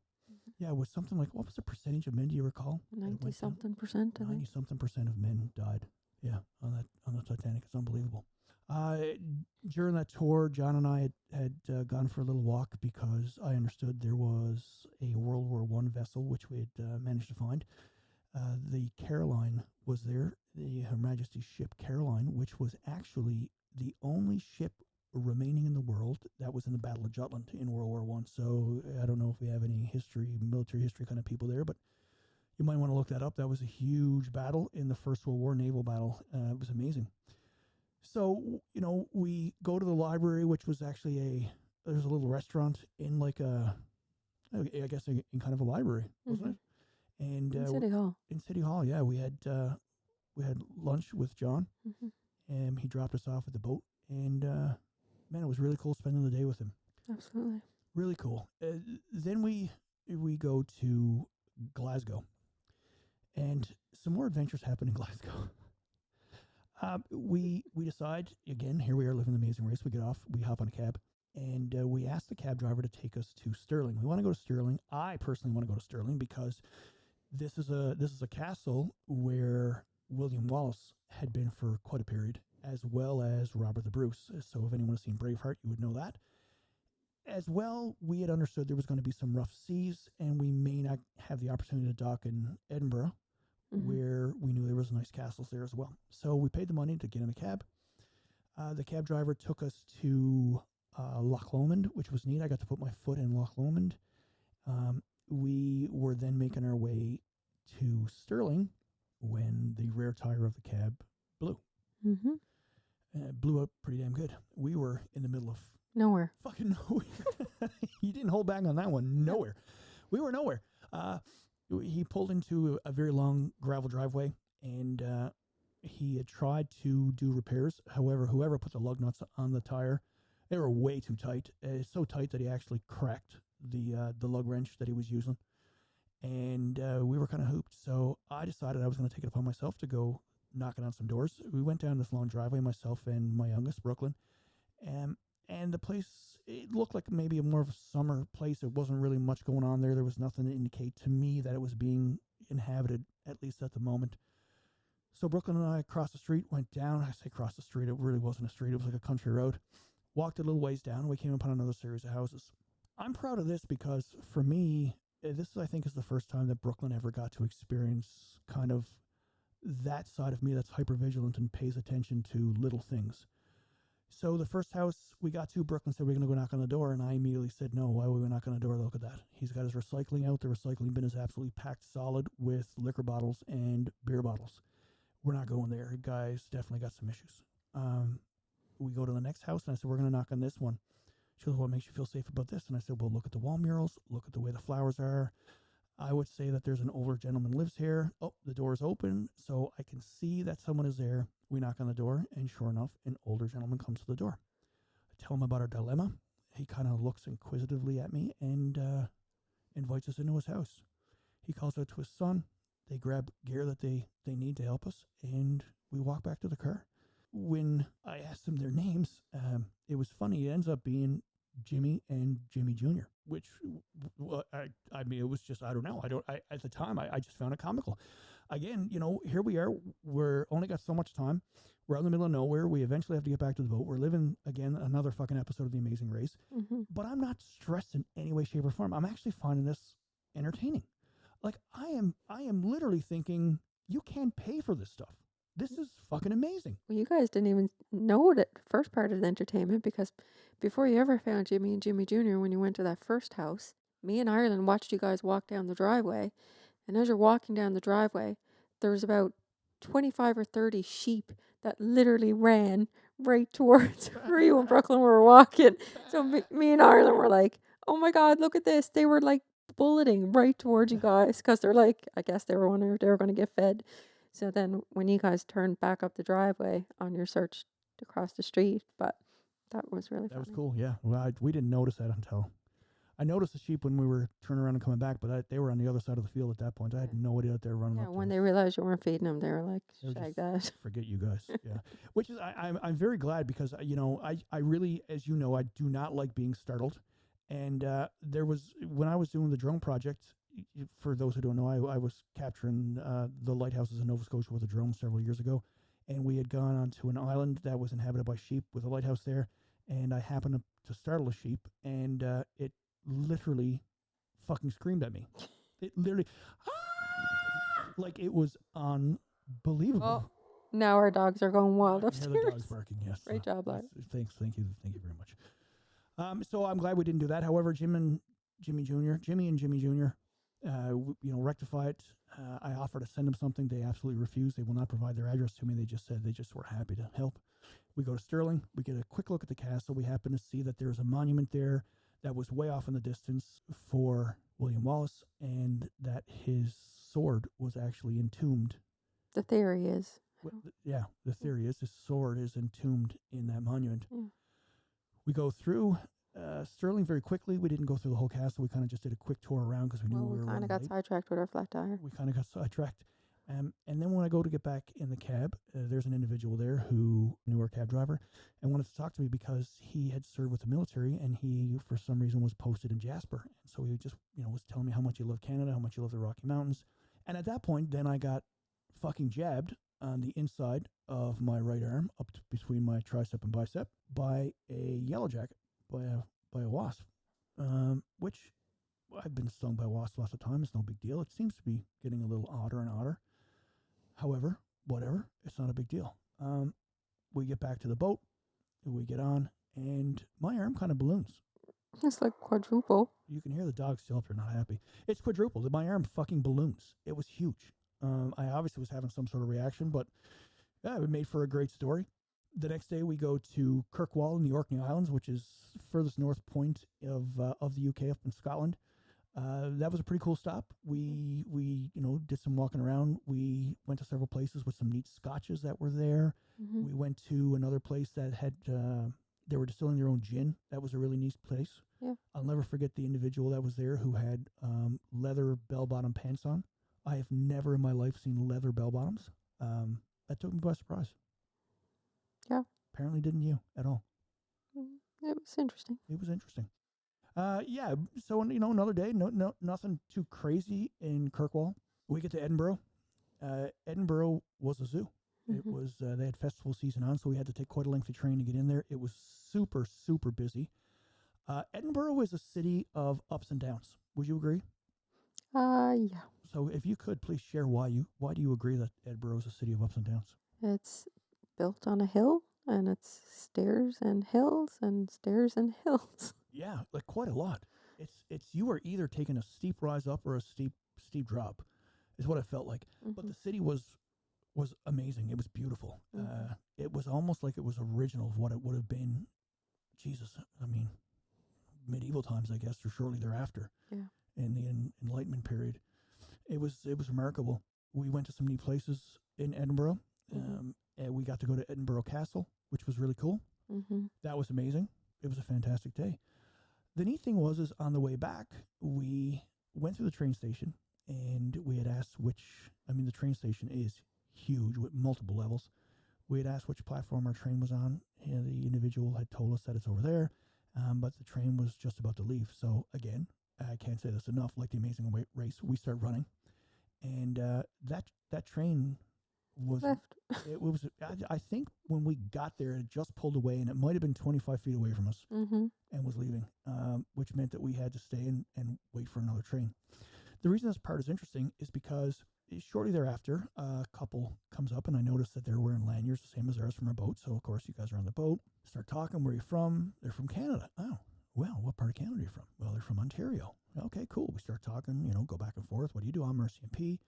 Yeah, it was something like, what was the percentage of men, do you recall? 90-something%, I think. 90-something% of men died. Yeah, on the Titanic. It's unbelievable. During that tour, John and I had gone for a little walk because I understood there was a World War I vessel, which we had managed to find. The Caroline was there, Her Majesty's ship Caroline, which was actually the only ship remaining in the world that was in the Battle of Jutland in World War I. So I don't know if we have any military history kind of people there, but you might want to look that up. That was a huge battle in the First World War, naval battle. It was amazing. So, we go to the library, which was actually there's a little restaurant in like I guess in kind of a library, wasn't it? And In City Hall. In City Hall, yeah. We had lunch with John, Mm-hmm. and he dropped us off at the boat. And, man, it was really cool spending the day with him. Absolutely. Really cool. Then we go to Glasgow, and some more adventures happen in Glasgow. We decide, again, here we are living the amazing race. We get off, we hop on a cab, and we ask the cab driver to take us to Stirling. We want to go to Stirling. I personally want to go to Stirling because this is a castle where William Wallace had been for quite a period, as well as Robert the Bruce. So if anyone has seen Braveheart, you would know that. As well, we had understood there was going to be some rough seas, and we may not have the opportunity to dock in Edinburgh, where we knew there was nice castles there as well. So we paid the money to get in a cab. The cab driver took us to Loch Lomond, which was neat. I got to put my foot in Loch Lomond. We were then making our way to Stirling when the rear tire of the cab blew. Mm-hmm. It blew up pretty damn good. We were in the middle of Nowhere. fucking nowhere. You didn't hold back on that one. Nowhere. We were nowhere. He pulled into a very long gravel driveway, and he had tried to do repairs. However, whoever put the lug nuts on the tire, they were way too tight. So tight that he actually cracked the lug wrench that he was using. And we were kind of hooped. So I decided I was going to take it upon myself to go knocking on some doors. We went down this long driveway, myself and my youngest, Brooklyn. And the place, it looked like maybe more of a summer place. It wasn't really much going on there. There was nothing to indicate to me that it was being inhabited, at least at the moment. So Brooklyn and I crossed the street, went down. I say crossed the street. It really wasn't a street. It was like a country road. Walked a little ways down, and we came upon another series of houses. I'm proud of this because for me, this I think is the first time that Brooklyn ever got to experience kind of that side of me that's hypervigilant and pays attention to little things. So the first house we got to, Brooklyn said, we're going to go knock on the door. And I immediately said, no, why would we knock on the door? Look at that. He's got his recycling out. The recycling bin is absolutely packed solid with liquor bottles and beer bottles. We're not going there. The guy's definitely got some issues. We go to the next house, and I said, we're going to knock on this one. She goes, what makes you feel safe about this? And I said, well, look at the wall murals. Look at the way the flowers are. I would say that there's an older gentleman lives here. Oh, the door is open, so I can see that someone is there. We knock on the door, and sure enough, an older gentleman comes to the door. tell him about our dilemma. He kind of looks inquisitively at me and invites us into his house. He calls out to his son. They grab gear that they need to help us, and we walk back to the car. When I asked them their names, it was funny. It ends up being Jimmy and Jimmy Jr., which I mean, it was just, I don't know. At the time, I just found it comical. Again, here we are. We're only got so much time. We're out in the middle of nowhere. We eventually have to get back to the boat. We're living, again, another fucking episode of The Amazing Race. But I'm not stressed in any way, shape, or form. I'm actually finding this entertaining. Like, I am literally thinking, you can't pay for this stuff. This is fucking amazing. Well, you guys didn't even know the first part of the entertainment, because before you ever found Jimmy and Jimmy Jr., when you went to that first house, me and Ireland watched you guys walk down the driveway. And as you're walking down the driveway, there's about 25 or 30 sheep that literally ran right towards where you and Brooklyn were walking. So me and Ireland were like, oh my God, look at this. They were like bulleting right towards you guys, because they're like, I guess they were wondering if they were going to get fed. So then when you guys turned back up the driveway on your search to cross the street, but that was really funny. That was cool, yeah. Well, we didn't notice that until I noticed the sheep when we were turning around and coming back, but they were on the other side of the field at that point. I had no idea that they were running up. Yeah, when they realized you weren't feeding them, they were like, shag that. Forget you guys. Yeah. Which is, I'm very glad, because, I really, as you know, I do not like being startled. And there was, when I was doing the drone project, for those who don't know, I was capturing the lighthouses in Nova Scotia with a drone several years ago. And we had gone onto an island that was inhabited by sheep with a lighthouse there. And I happened to startle a sheep, and it literally fucking screamed at me. It literally, like, it was unbelievable. Oh, now our dogs are going wild I upstairs. hear the dogs barking, yes. Great job, Larry. Thank you very much. So I'm glad we didn't do that. However, Jimmy and Jimmy Jr., rectify it. I offered to send them something. They absolutely refused. They will not provide their address to me. They just said they just were happy to help. We go to Stirling. We get a quick look at the castle. We happen to see that there's a monument there that was way off in the distance for William Wallace, and that his sword was actually entombed. The theory is. The theory is his sword is entombed in that monument. Yeah. We go through Stirling very quickly. We didn't go through the whole castle. We kind of just did a quick tour around because we knew we were kind of got sidetracked with our flat tire. We kind of got sidetracked. And then when I go to get back in the cab, there's an individual there who knew our cab driver and wanted to talk to me because he had served with the military, and he, for some reason, was posted in Jasper. And so he just, was telling me how much he loved Canada, how much he loved the Rocky Mountains. And at that point, then I got fucking jabbed on the inside of my right arm, up to between my tricep and bicep, by a yellow jacket, by a wasp, which I've been stung by wasps lots of times. It's no big deal. It seems to be getting a little odder and odder. However, whatever, it's not a big deal. We get back to the boat, we get on, and my arm kind of balloons. It's like quadruple. You can hear the dog still up here, not happy. It's quadruple. My arm fucking balloons. It was huge. I obviously was having some sort of reaction, but yeah, it made for a great story. The next day we go to Kirkwall in the Orkney Islands, which is furthest north point of the UK up in Scotland. That was a pretty cool stop. We did some walking around. We went to several places with some neat scotches that were there. Mm-hmm. We went to another place that had they were distilling their own gin. That was a really neat place. Yeah. I'll never forget the individual that was there who had leather bell-bottom pants on. I have never in my life seen leather bell-bottoms. That took me by surprise. Yeah. Apparently didn't you at all. It was interesting. It was interesting. Yeah, so, another day, nothing too crazy in Kirkwall. We get to Edinburgh. Edinburgh was a zoo. Mm-hmm. It was, they had festival season on, so we had to take quite a lengthy train to get in there. It was super, super busy. Edinburgh is a city of ups and downs. Would you agree? Yeah. So if you could, please share why do you agree that Edinburgh is a city of ups and downs? It's built on a hill, and it's stairs and hills and stairs and hills. Yeah, like quite a lot. It's you are either taking a steep rise up or a steep drop, is what it felt like. Mm-hmm. But the city was amazing. It was beautiful. Mm-hmm. It was almost like it was original of what it would have been. Jesus, I mean, medieval times, I guess, or shortly thereafter. Yeah. In the Enlightenment period, it was remarkable. We went to some neat places in Edinburgh. Mm-hmm. And we got to go to Edinburgh Castle, which was really cool. Mm-hmm. That was amazing. was a fantastic day. The neat thing was, is on the way back, we went through the train station, and we had asked the train station is huge with multiple levels. We had asked which platform our train was on, and the individual had told us that it's over there, but the train was just about to leave. So again, I can't say this enough, like the Amazing Race, we start running, and that train was Left. it was I think when we got there, it just pulled away, and it might have been 25 feet away from us, Mm-hmm. and was leaving, which meant that we had to stay and wait for another train. The reason this part is interesting is because shortly thereafter, a couple comes up, and I noticed that they're wearing lanyards, the same as ours from our boat. So, of course, you guys are on the boat. Start talking. Where are you from? They're from Canada. Oh, well, what part of Canada are you from? Well, they're from Ontario. Okay, cool. We start talking, go back and forth. What do you do? I'm RCMP.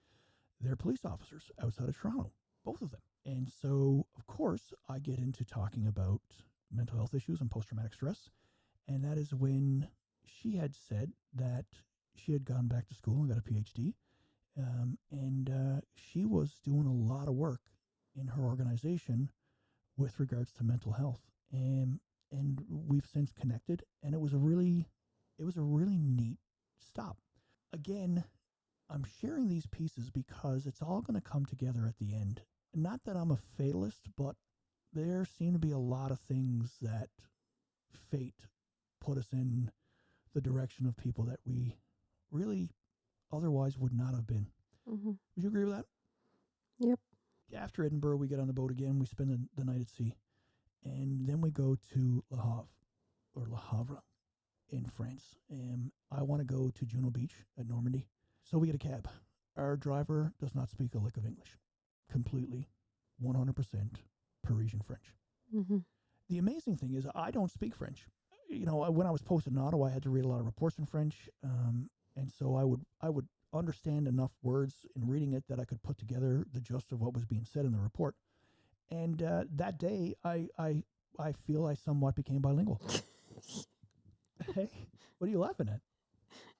They're police officers outside of Toronto, both of them. And so, of course, I get into talking about mental health issues and post-traumatic stress. And that is when she had said that she had gone back to school and got a PhD. And she was doing a lot of work in her organization with regards to mental health. And we've since connected, and it was a really neat stop. Again, I'm sharing these pieces because it's all going to come together at the end. Not that I'm a fatalist, but there seem to be a lot of things that fate put us in the direction of people that we really otherwise would not have been. Mm-hmm. Would you agree with that? Yep. After Edinburgh, we get on the boat again. We spend the night at sea. And then we go to Le Havre in France. And I want to go to Juno Beach at Normandy. So we get a cab. Our driver does not speak a lick of English. Completely, 100% Parisian French. Mm-hmm. The amazing thing is I don't speak French. When I was posted in Ottawa, I had to read a lot of reports in French. And so I would understand enough words in reading it that I could put together the gist of what was being said in the report. And that day, I feel I somewhat became bilingual. Hey, what are you laughing at?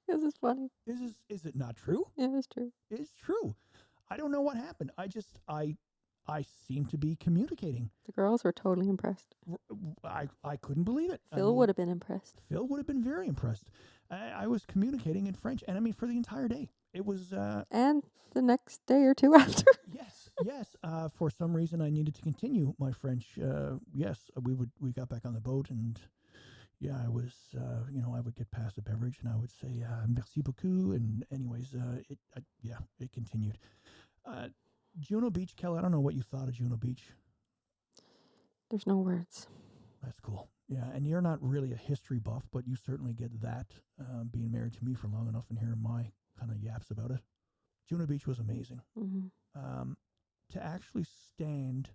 This is funny. Is it not true? Yeah, it's true. It's true. I don't know what happened. I seem to be communicating. The girls were totally impressed. I couldn't believe it. Phil would have been impressed. Phil would have been very impressed. I was communicating in French, and for the entire day. It was... and the next day or two after. Yes. For some reason, I needed to continue my French. Yes, we got back on the boat, and yeah, I was, I would get past a beverage, and I would say, merci beaucoup, and anyways, it continued. Juno Beach, Kelly, I don't know what you thought of Juno Beach. There's no words. That's cool. Yeah, and you're not really a history buff, but you certainly get that, being married to me for long enough and hearing my kind of yaps about it. Juno Beach was amazing. Mm-hmm. To actually stand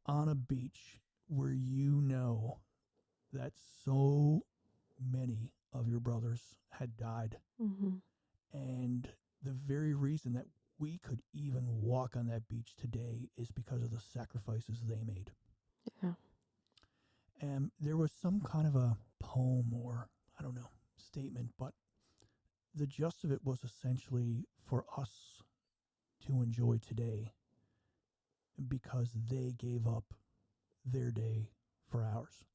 on a beach where that so many of your brothers had died, Mm-hmm. and the very reason that we could even walk on that beach today is because of the sacrifices they made. Yeah. And there was some kind of a poem or, I don't know, statement, but the gist of it was essentially for us to enjoy today because they gave up their day for ours.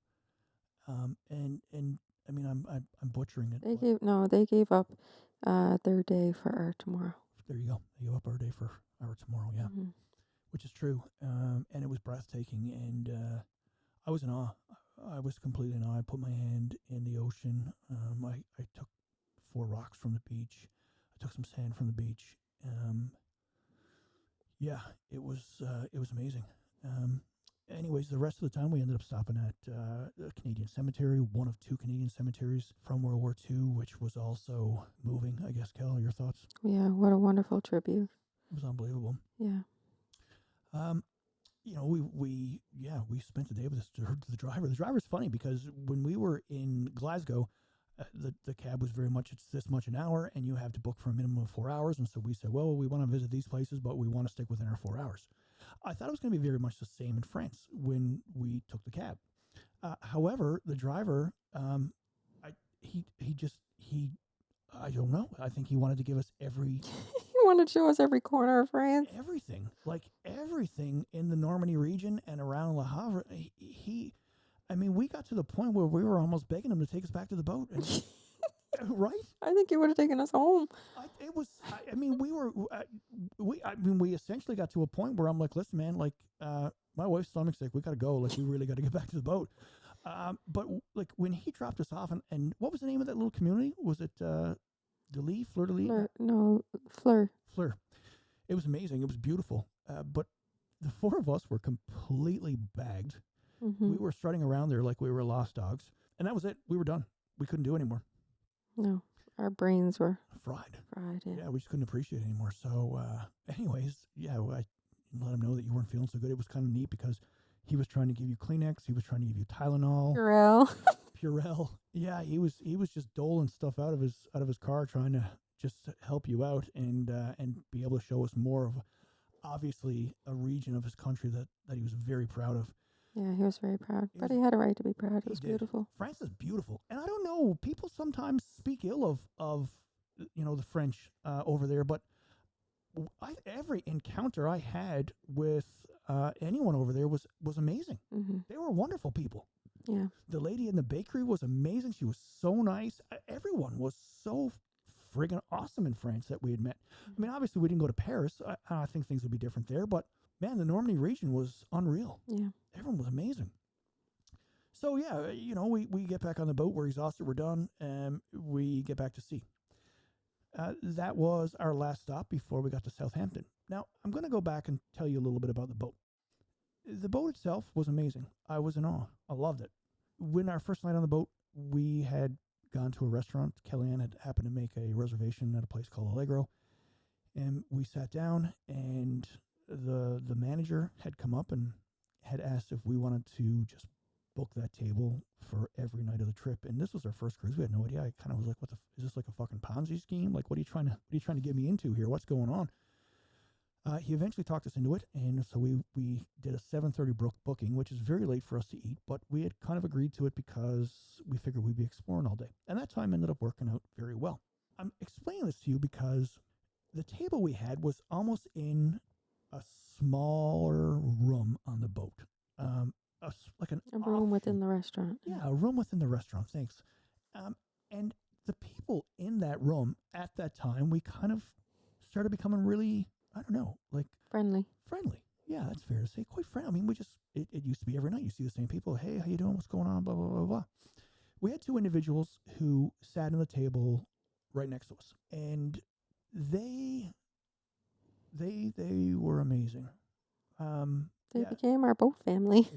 And I mean, I'm butchering it. They gave up their day for our tomorrow. There you go. They gave up our day for our tomorrow. Yeah, Mm-hmm. which is true. And it was breathtaking. And I was in awe. I was completely in awe. I put my hand in the ocean. I took 4 rocks from the beach. I took some sand from the beach. Yeah, it was amazing. Anyways, the rest of the time we ended up stopping at a Canadian cemetery, one of 2 Canadian cemeteries from World War II, which was also moving. I guess, Kel, your thoughts? Yeah, what a wonderful tribute. It was unbelievable. Yeah. We spent the day with the driver. The driver's funny because when we were in Glasgow, the cab was very much, it's this much an hour, and you have to book for a minimum of 4 hours. And so we said, well, we want to visit these places, but we want to stick within our 4 hours. I thought it was going to be very much the same in France when we took the cab. However, the driver, I don't know. I think he wanted to give us He wanted to show us every corner of France. everything in the Normandy region and around Le Havre. I mean, we got to the point where we were almost begging him to take us back to the boat. And, right? I think you would have taken us home. We essentially got to a point where I'm like, listen, man, like, my wife's stomach's sick. We got to go. Like, we really got to get back to the boat. But like when he dropped us off, and what was the name of that little community? Was it Delis, Fleur de Lis? Fleur. No, Fleur. Fleur. It was amazing. It was beautiful. But the four of us were completely bagged. Mm-hmm. We were strutting around there like we were lost dogs. And that was it. We were done. We couldn't do anymore. No, our brains were Fried. Yeah. Yeah, we just couldn't appreciate it anymore. So, anyways, yeah, I let him know that you weren't feeling so good. It was kind of neat because he was trying to give you Kleenex. He was trying to give you Tylenol. Purell. Yeah, he was just doling stuff out of his car, trying to just help you out and be able to show us more of, obviously, a region of his country that he was very proud of. Yeah, he was very proud. But he had a right to be proud. It was beautiful. France is beautiful. And I don't know, people sometimes speak ill of the French over there, but every encounter I had with anyone over there was amazing. Mm-hmm. They were wonderful people. Yeah. The lady in the bakery was amazing. She was so nice. Everyone was so friggin' awesome in France that we had met. I mean, obviously we didn't go to Paris. I think things would be different there, but man, the Normandy region was unreal. Yeah. Everyone was amazing. So yeah, we get back on the boat. We're exhausted. We're done. We get back to sea. That was our last stop before we got to Southampton. Now, I'm going to go back and tell you a little bit about the boat. The boat itself was amazing. I was in awe. I loved it. When our first night on the boat, we had gone to a restaurant. Kellyanne had happened to make a reservation at a place called Allegro. And we sat down, and the manager had come up and had asked if we wanted to just book that table for every night of the trip. And this was our first cruise. We had no idea. I kind of was like, is this like a fucking Ponzi scheme? Like, what are you trying to get me into here? What's going on? He eventually talked us into it, and so we did a 7:30 booking, which is very late for us to eat, but we had kind of agreed to it because we figured we'd be exploring all day. And that time ended up working out very well. I'm explaining this to you because the table we had was almost in a smaller room on the boat. A room within the restaurant. Yeah, a room within the restaurant, thanks. And the people in that room at that time, we kind of started becoming really, I don't know, like... Friendly. Yeah, that's fair to say. Quite friendly. I mean, it used to be every night. You see the same people. Hey, how you doing? What's going on? Blah, blah, blah, blah. We had two individuals who sat at the table right next to us. And they were amazing. They became our boat family.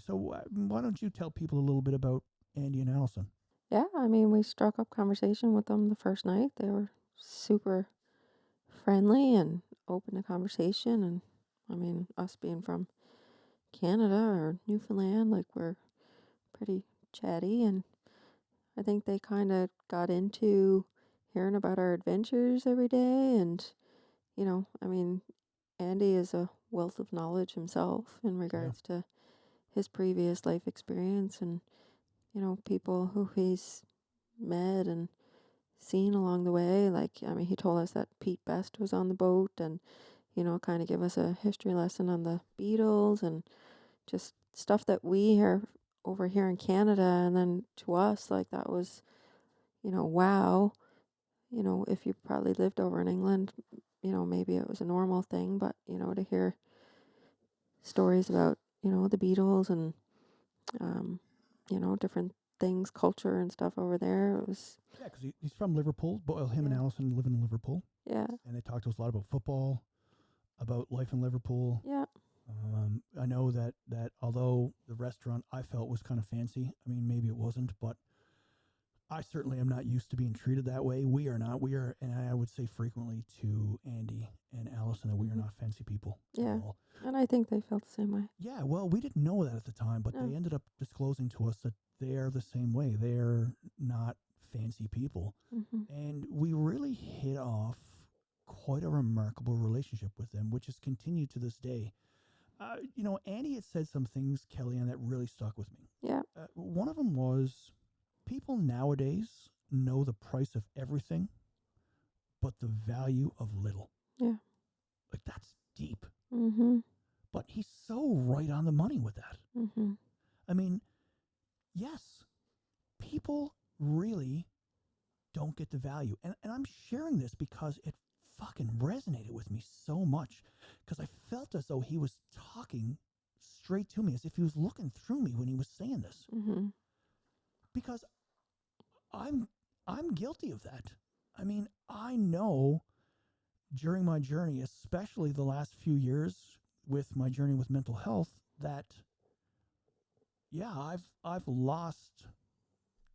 So why don't you tell people a little bit about Andy and Allison? Yeah, I mean, we struck up conversation with them the first night. They were super friendly and open to conversation. And, I mean, us being from Canada or Newfoundland, like, we're pretty chatty. And I think they kind of got into hearing about our adventures every day. And, I mean, Andy is a wealth of knowledge himself in regards to his previous life experience and, people who he's met and seen along the way. Like, I mean, he told us that Pete Best was on the boat and, kind of give us a history lesson on the Beatles and just stuff that we hear over here in Canada. And then to us, like, that was, wow. If you probably lived over in England, maybe it was a normal thing, but, to hear stories about, the Beatles and, different things, culture and stuff over there. It was... Yeah, because he's from Liverpool. Him and Allison live in Liverpool. Yeah. And they talked to us a lot about football, about life in Liverpool. Yeah. I know that although the restaurant I felt was kind of fancy, I mean, maybe it wasn't, but I certainly am not used to being treated that way. We are not. And I would say frequently to Andy and Allison that we are not fancy people at all. And I think they felt the same way. Yeah, well, we didn't know that at the time, but they ended up disclosing to us that they are the same way. They're not fancy people. Mm-hmm. And we really hit off quite a remarkable relationship with them, which has continued to this day. Andy had said some things, Kellyanne, that really stuck with me. Yeah. One of them was, people nowadays know the price of everything, but the value of little. Yeah. Like, that's deep. Mm-hmm. But he's so right on the money with that. Mm-hmm. I mean, the value. And I'm sharing this because it fucking resonated with me so much, because I felt as though he was talking straight to me, as if he was looking through me when he was saying this. Mm-hmm. Because I'm guilty of that. I mean, I know during my journey, especially the last few years with my journey with mental health, that I've lost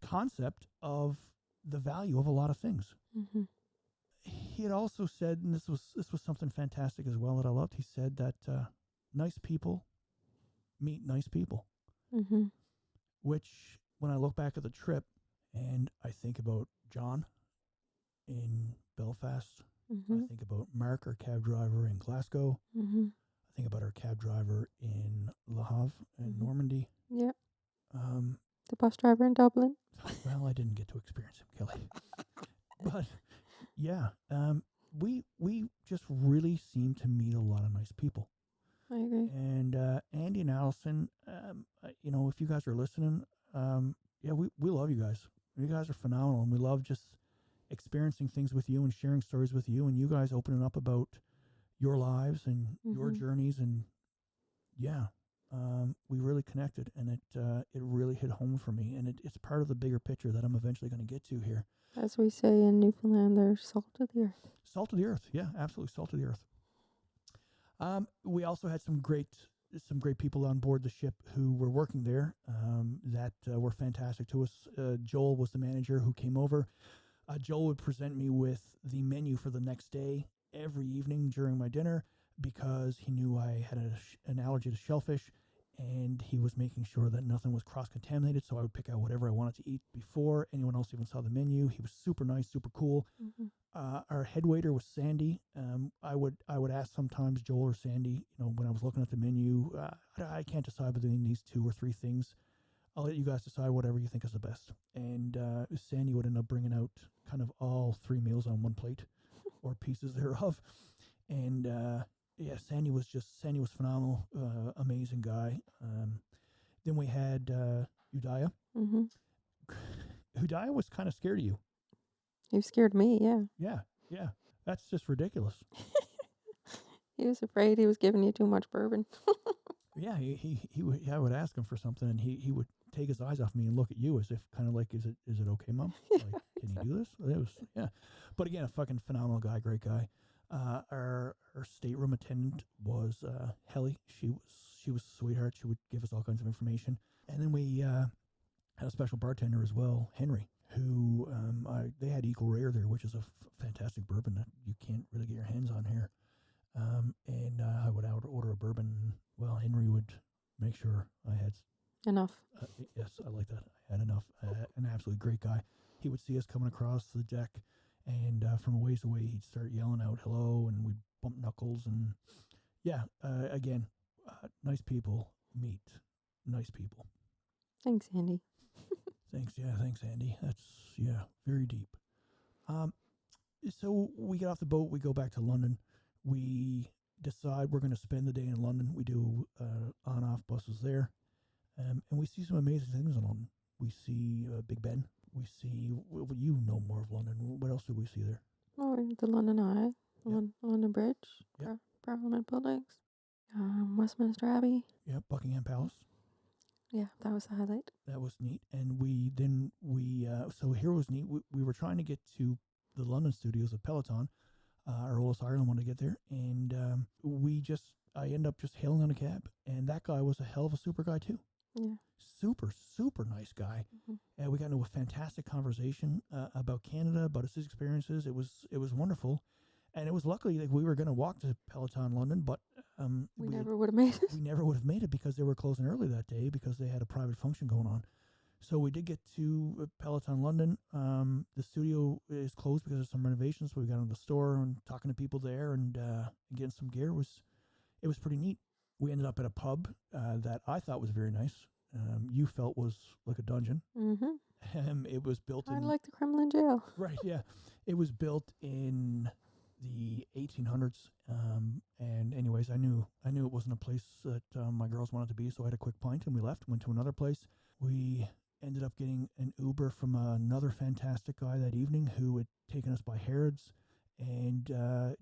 concept of the value of a lot of things. Mm-hmm. He had also said, and this was something fantastic as well that I loved. He said that nice people meet nice people, Mm-hmm. which when I look back at the trip and I think about John in Belfast, Mm-hmm. I think about Mark, our cab driver in Glasgow. Mm-hmm. I think about our cab driver in Le Havre and Mhm. Normandy. Yep. Um, The bus driver in Dublin. well, I didn't get to experience him, Kelly. But yeah, we just really seem to meet a lot of nice people. I agree. And Andy and Allison, you know, if you guys are listening, yeah, we love you guys. You guys are phenomenal, and we love just experiencing things with you and sharing stories with you, and you guys opening up about your lives and your Mhm. journeys, and yeah, we really connected, and it really hit home for me, and it's part of the bigger picture that I'm eventually going to get to here. As we say in Newfoundland, they're salt of the earth. Salt of the earth, yeah, absolutely, salt of the earth. We also had some great people on board the ship who were working there that were fantastic to us. Joel was the manager who came over. Joel would present me with the menu for the next day every evening during my dinner, because he knew I had an allergy to shellfish, and he was making sure that nothing was cross-contaminated, so I would pick out whatever I wanted to eat before anyone else even saw the menu. He was super nice, super cool. Mm-hmm. Our head waiter was Sandy. I would ask sometimes Joel or Sandy, you know, when I was looking at the menu, I can't decide between these 2 or 3 things. I'll let you guys decide whatever you think is the best. And Sandy would end up bringing out kind of all 3 meals on one plate, or pieces thereof. And yeah, Sandy was phenomenal, amazing guy. Then we had Udiah. Mm-hmm. Udiah was kind of scared of you. You scared me, yeah. Yeah, that's just ridiculous. He was afraid he was giving you too much bourbon. Yeah, he would. I would ask him for something, and he would take his eyes off me and look at you as if kind of like, is it okay, Mom? Like, can you do this? It was, yeah. But again, a fucking phenomenal guy, great guy. Our stateroom attendant was Helly. She was a sweetheart. She would give us all kinds of information. And then we had a special bartender as well, Henry, who they had Eagle Rare there, which is a fantastic bourbon that you can't really get your hands on here. And I would order a bourbon. Well, Henry would make sure I had Enough. yes, I like that. I had enough. An absolutely great guy. He would see us coming across the deck, and from a ways away, he'd start yelling out hello, and we'd bump knuckles. And yeah, again, nice people meet nice people. Thanks, Andy. Thanks, Andy. That's very deep. So we get off the boat, we go back to London. We decide we're going to spend the day in London. We do on-off buses there, and we see some amazing things in London. We see Big Ben. We see, well, you know more of London. What else do we see there? Oh, the London Eye, London Bridge, Yep. Parliament buildings, Westminster Abbey. Yeah, Buckingham Palace. Yeah, that was the highlight. That was neat. And so here was neat. We were trying to get to the London studios of Peloton. Our oldest Ireland wanted to get there, and I end up just hailing on a cab, and that guy was a hell of a super guy too. Yeah. Super, super nice guy. Mm-hmm. And we got into a fantastic conversation about Canada, about his experiences. It was wonderful, and it was luckily like we were going to walk to Peloton London, but we never would have made it. We never would have made it because they were closing early that day because they had a private function going on. So we did get to Peloton London. The studio is closed because of some renovations. So we got into the store and talking to people there and getting some gear. It was pretty neat. We ended up at a pub that I thought was very nice. You felt was like a dungeon. Mm-hmm. It was built in... like the Kremlin jail. Right, yeah. It was built in the 1800s. And anyways, I knew it wasn't a place that my girls wanted to be, so I had a quick pint and we left, went to another place. We ended up getting an Uber from another fantastic guy that evening who had taken us by Harrods and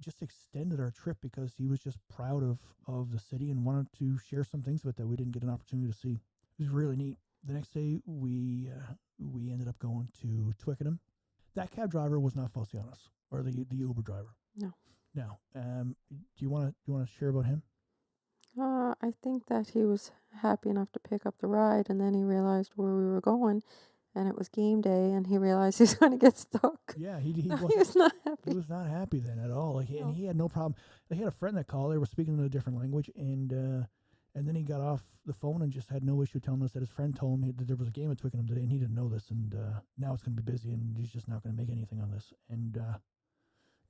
just extended our trip because he was just proud of the city and wanted to share some things with it that we didn't get an opportunity to see. It was really neat. The next day, we ended up going to Twickenham. That cab driver was not fussy on us, or the Uber driver. No. No. Do you want to share about him? I think that he was happy enough to pick up the ride, and then he realized where we were going, and it was game day, and he realized he's going to get stuck. Yeah, he was not happy. He was not happy then at all. Like, and he had no problem. He had a friend that called. They were speaking in a different language, and then he got off the phone and just had no issue telling us that his friend told him that there was a game at Twickenham today, and he didn't know this, and now it's going to be busy, and he's just not going to make anything on this. And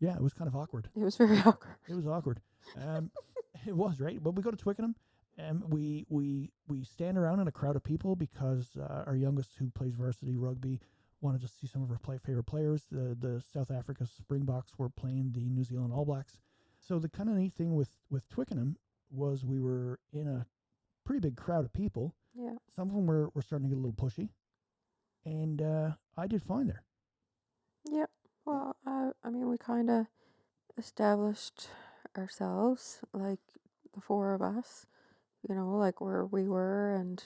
yeah, it was kind of awkward. It was very awkward. It was awkward. It was, right? But we go to Twickenham, and we stand around in a crowd of people because our youngest, who plays varsity rugby, wanted to see some of our favorite players. The South Africa Springboks were playing the New Zealand All Blacks. So the kind of neat thing with Twickenham was we were in a pretty big crowd of people. Yeah. Some of them were starting to get a little pushy, and I did fine there. Yeah. Well, I mean, we kind of established ourselves, like the four of us, you know, like where we were, and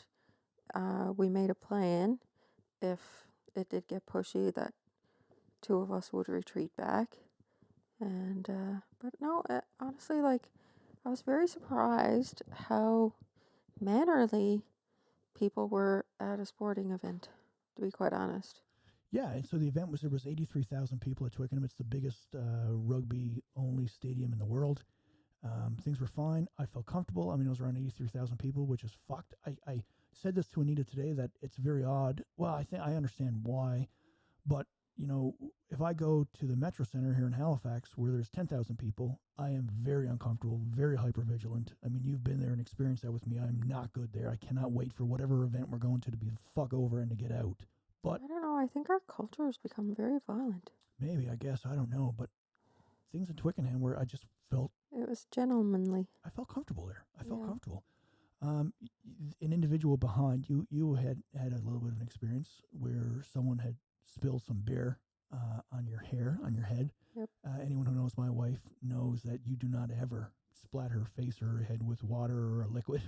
we made a plan if it did get pushy that two of us would retreat back. And but no, honestly, like, I was very surprised how mannerly people were at a sporting event, to be quite honest. Yeah, and so the event was, there was 83,000 people at Twickenham. It's the biggest rugby-only stadium in the world. Things were fine. I felt comfortable. I mean, it was around 83,000 people, which is fucked. I said this to Anita today that it's very odd. Well, I think I understand why, but you know, if I go to the Metro Center here in Halifax where there's 10,000 people, I am very uncomfortable, very hypervigilant. I mean, you've been there and experienced that with me. I'm not good there. I cannot wait for whatever event we're going to be the fuck over and to get out. But I don't know. I think our culture has become very violent. maybe, I guess, I don't know. But things in Twickenham where I just felt, It was gentlemanly. I felt comfortable there. I felt Yeah. comfortable. An individual behind you, you had a little bit of an experience where someone had spilled some beer on your hair, on your head. Yep. Anyone who knows my wife knows that you do not ever splat her face or her head with water or a liquid.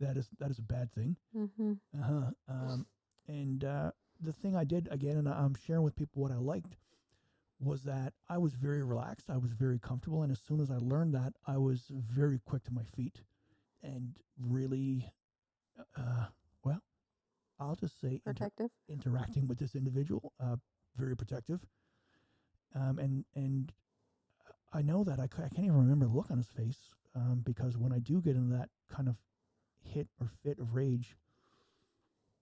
That is a bad thing. Mm-hmm. And the thing I did, again, and I'm sharing with people what I liked, was that I was very relaxed. I was very comfortable. And as soon as I learned that, I was very quick to my feet and really, well, I'll just say Protective. interacting with this individual, very protective. And I know that I can't even remember the look on his face because when I do get into that kind of hit or fit of rage,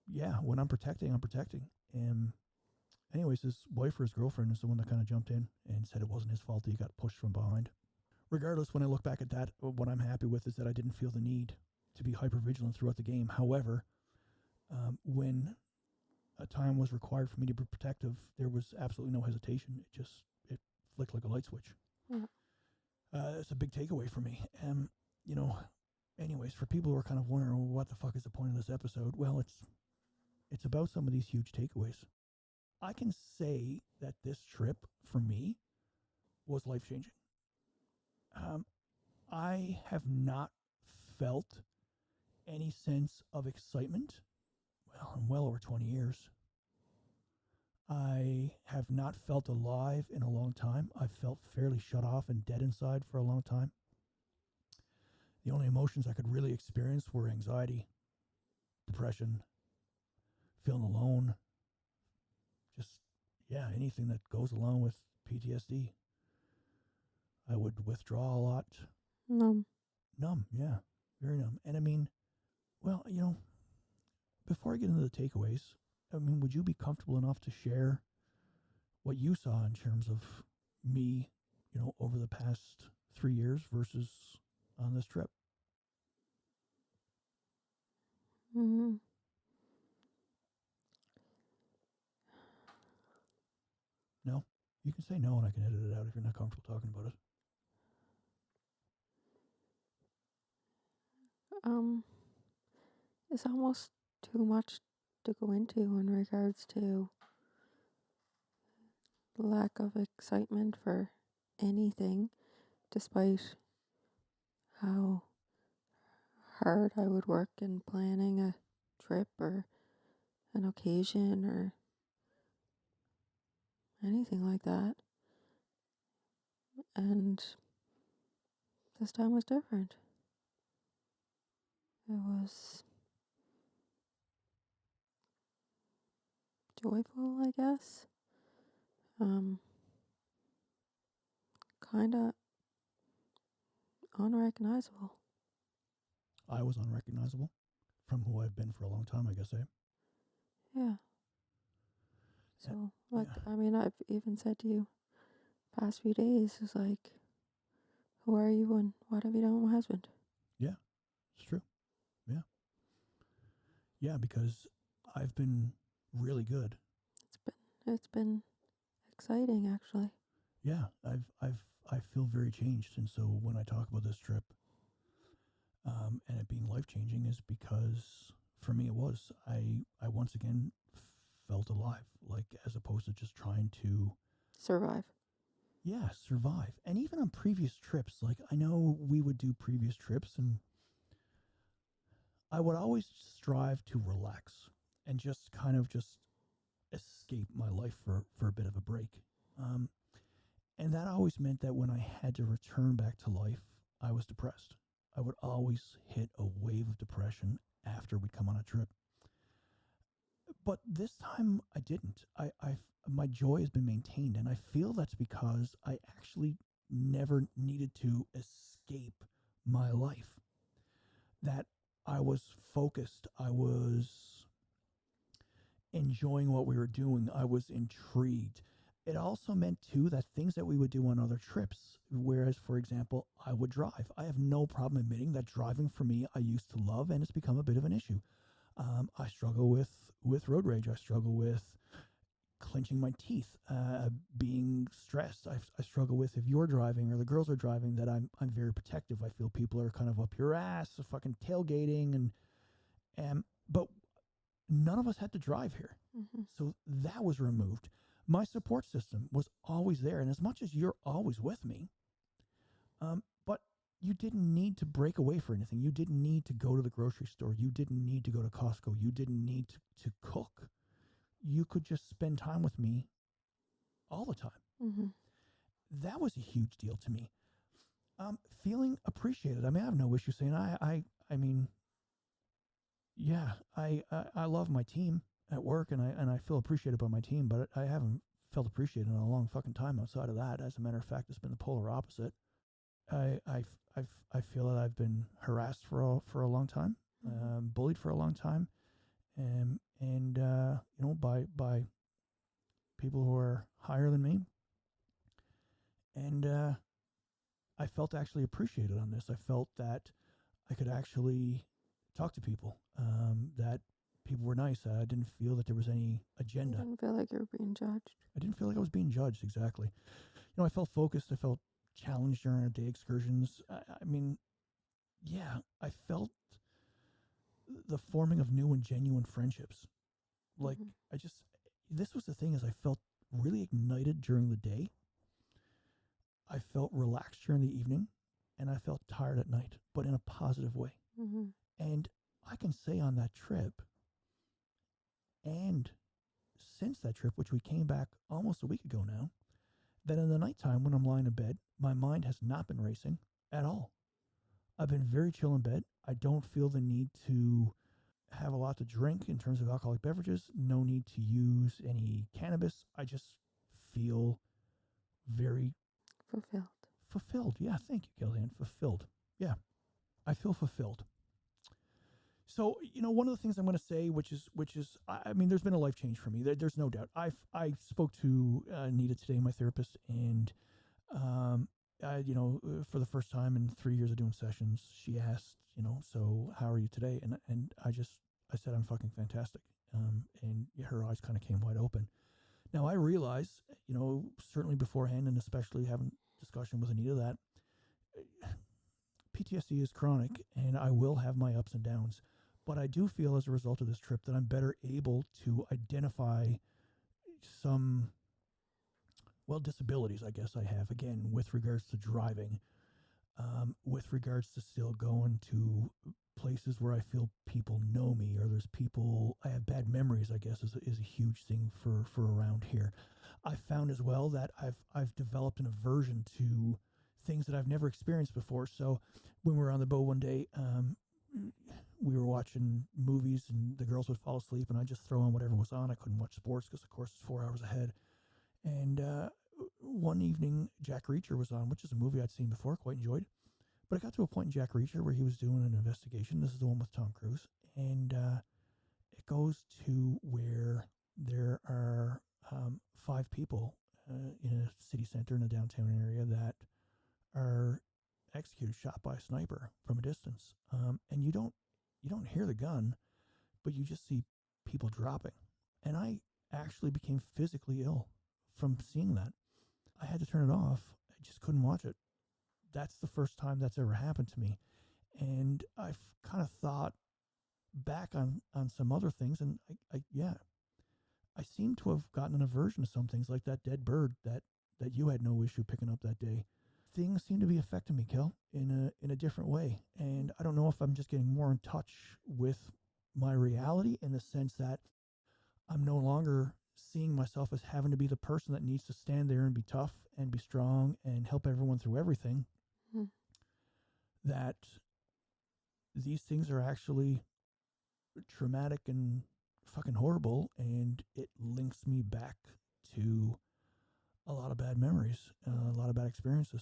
yeah, when I'm protecting, I'm protecting. Anyways, his wife or his girlfriend is the one that kind of jumped in and said it wasn't his fault that he got pushed from behind. Regardless, when I look back at that, what I'm happy with is that I didn't feel the need to be hypervigilant throughout the game. However, when a time was required for me to be protective, there was absolutely no hesitation. It flicked like a light switch. Yeah. It's a big takeaway for me. You know, anyways, for people who are kind of wondering, well, what the fuck is the point of this episode? Well, it's about some of these huge takeaways. I can say that this trip for me was life-changing. I have not felt any sense of excitement, well, in well over 20 years. I have not felt alive in a long time. I've felt fairly shut off and dead inside for a long time. The only emotions I could really experience were anxiety, depression, feeling alone, just, yeah, anything that goes along with PTSD. I would withdraw a lot. Numb. Numb, yeah, very numb. And I mean, well, you know, before I get into the takeaways, I mean, would you be comfortable enough to share what you saw in terms of me, you know, over the past 3 years versus on this trip? Mm-hmm. No? You can say no and I can edit it out if you're not comfortable talking about it. It's almost too much to go into in regards to lack of excitement for anything, despite how hard I would work in planning a trip or an occasion or anything like that. And this time was different. It was joyful, I guess. Kind of unrecognizable. I was unrecognizable from who I've been for a long time, I guess, eh? Yeah. So, like, I mean, I've even said to you, past few days, is like, who are you and what have you done with my husband? Yeah, it's true. Yeah. Yeah, because I've been really good. It's been exciting, actually. Yeah, I feel very changed, and so when I talk about this trip, and it being life changing, is because for me it was. I once again felt alive, like as opposed to just trying to Survive. survive. And even on previous trips, like I know we would do previous trips, and I would always strive to relax and just kind of just escape my life for a bit of a break. And that always meant that when I had to return back to life, I was depressed. I would always hit a wave of depression after we'd come on a trip. But this time I didn't. My joy has been maintained, and I feel that's because I actually never needed to escape my life. That I was focused. I was enjoying what we were doing. I was intrigued. It also meant, too, that things that we would do on other trips, whereas, for example, I would drive. I have no problem admitting that driving for me I used to love, and it's become a bit of an issue. I struggle with road rage. I struggle with clenching my teeth, being stressed. I struggle with, if you're driving or the girls are driving, that I'm very protective. I feel people are kind of up your ass, fucking tailgating, but none of us had to drive here. Mm-hmm. So that was removed. My support system was always there. And as much as you're always with me, but you didn't need to break away for anything. You didn't need to go to the grocery store. You didn't need to go to Costco. You didn't need to cook. You could just spend time with me all the time. Mm-hmm. That was a huge deal to me. Feeling appreciated. I mean, I have no issue saying I mean, yeah, I love my team at work, and I feel appreciated by my team, but I haven't felt appreciated in a long fucking time outside of that. As a matter of fact, it's been the polar opposite. I feel that I've been harassed for a long time, bullied for a long time, and you know, by people who are higher than me, and I felt actually appreciated on this. I felt that I could actually talk to people, that people were nice. I didn't feel that there was any agenda. I didn't feel like you were being judged. I didn't feel like I was being judged, exactly. You know, I felt focused. I felt challenged during our day excursions. I mean, yeah, I felt the forming of new and genuine friendships. Like, Mm-hmm. This was the thing, is I felt really ignited during the day. I felt relaxed during the evening, and I felt tired at night, but in a positive way. Mm-hmm. And I can say on that trip, and since that trip, which we came back almost a week ago now, that in the nighttime when I'm lying in bed, my mind has not been racing at all. I've been very chill in bed. I don't feel the need to have a lot to drink in terms of alcoholic beverages. No need to use any cannabis. I just feel very fulfilled. Yeah, thank you, Kellyanne. Fulfilled. Yeah, I feel fulfilled. So, you know, one of the things I'm going to say, which is, I mean, there's been a life change for me. There's no doubt. I spoke to Nita today, my therapist, and you know, for the first time in 3 years of doing sessions, she asked, you know, so how are you today? And I said I'm fucking fantastic. And her eyes kind of came wide open. Now I realize, you know, certainly beforehand, and especially having discussion with Anita, that PTSD is chronic, and I will have my ups and downs. But I do feel as a result of this trip that I'm better able to identify some, well, disabilities I guess I have, again, with regards to driving, with regards to still going to places where I feel people know me, or there's people, I have bad memories, I guess, is a huge thing for around here. I found as well that I've developed an aversion to things that I've never experienced before. So when we were on the boat one day, we were watching movies and the girls would fall asleep and I'd just throw on whatever was on. I couldn't watch sports because, of course, it's 4 hours ahead. And one evening, Jack Reacher was on, which is a movie I'd seen before, quite enjoyed. But it got to a point in Jack Reacher where he was doing an investigation. This is the one with Tom Cruise. And it goes to where there are 5 people in a city center in a downtown area that are executed, shot by a sniper from a distance. And you don't hear the gun, but you just see people dropping. And I actually became physically ill from seeing that. I had to turn it off. I just couldn't watch it. That's the first time that's ever happened to me. And I've kind of thought back on some other things, and I seem to have gotten an aversion to some things, like that dead bird that you had no issue picking up that day. Things seem to be affecting me, Kel, in a different way. And I don't know if I'm just getting more in touch with my reality, in the sense that I'm no longer seeing myself as having to be the person that needs to stand there and be tough and be strong and help everyone through everything. Hmm. That these things are actually traumatic and fucking horrible, and it links me back to a lot of bad memories, a lot of bad experiences.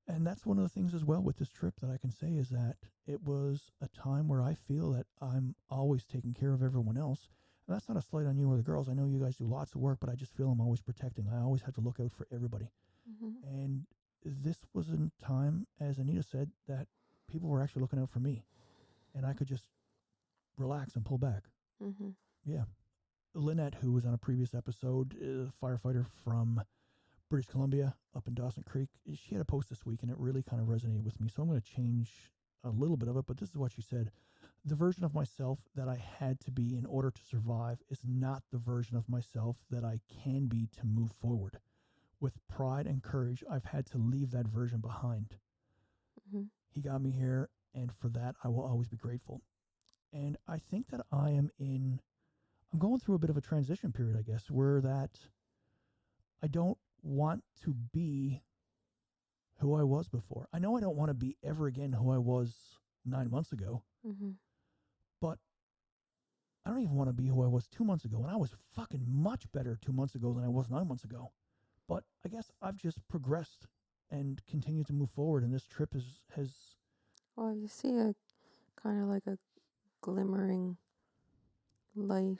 And that's one of the things as well with this trip that I can say is that it was a time where I feel that I'm always taking care of everyone else. And that's not a slight on you or the girls. I know you guys do lots of work, but I just feel I'm always protecting. I always have to look out for everybody. Mm-hmm. And this was a time, as Anita said, that people were actually looking out for me. And I could just relax and pull back. Mm-hmm. Yeah. Lynette, who was on a previous episode, a firefighter from British Columbia up in Dawson Creek, she had a post this week and it really kind of resonated with me. So I'm going to change a little bit of it, but this is what she said. The version of myself that I had to be in order to survive is not the version of myself that I can be to move forward. With pride and courage, I've had to leave that version behind. Mm-hmm. He got me here, and for that, I will always be grateful. And I think that I'm going through a bit of a transition period, I guess, where that I don't want to be who I was before. I know I don't want to be ever again who I was 9 months ago, Mm-hmm. but I don't even want to be who I was 2 months ago. And I was fucking much better 2 months ago than I was 9 months ago. But I guess I've just progressed and continued to move forward. And this trip has Well, you see a kind of like a glimmering light,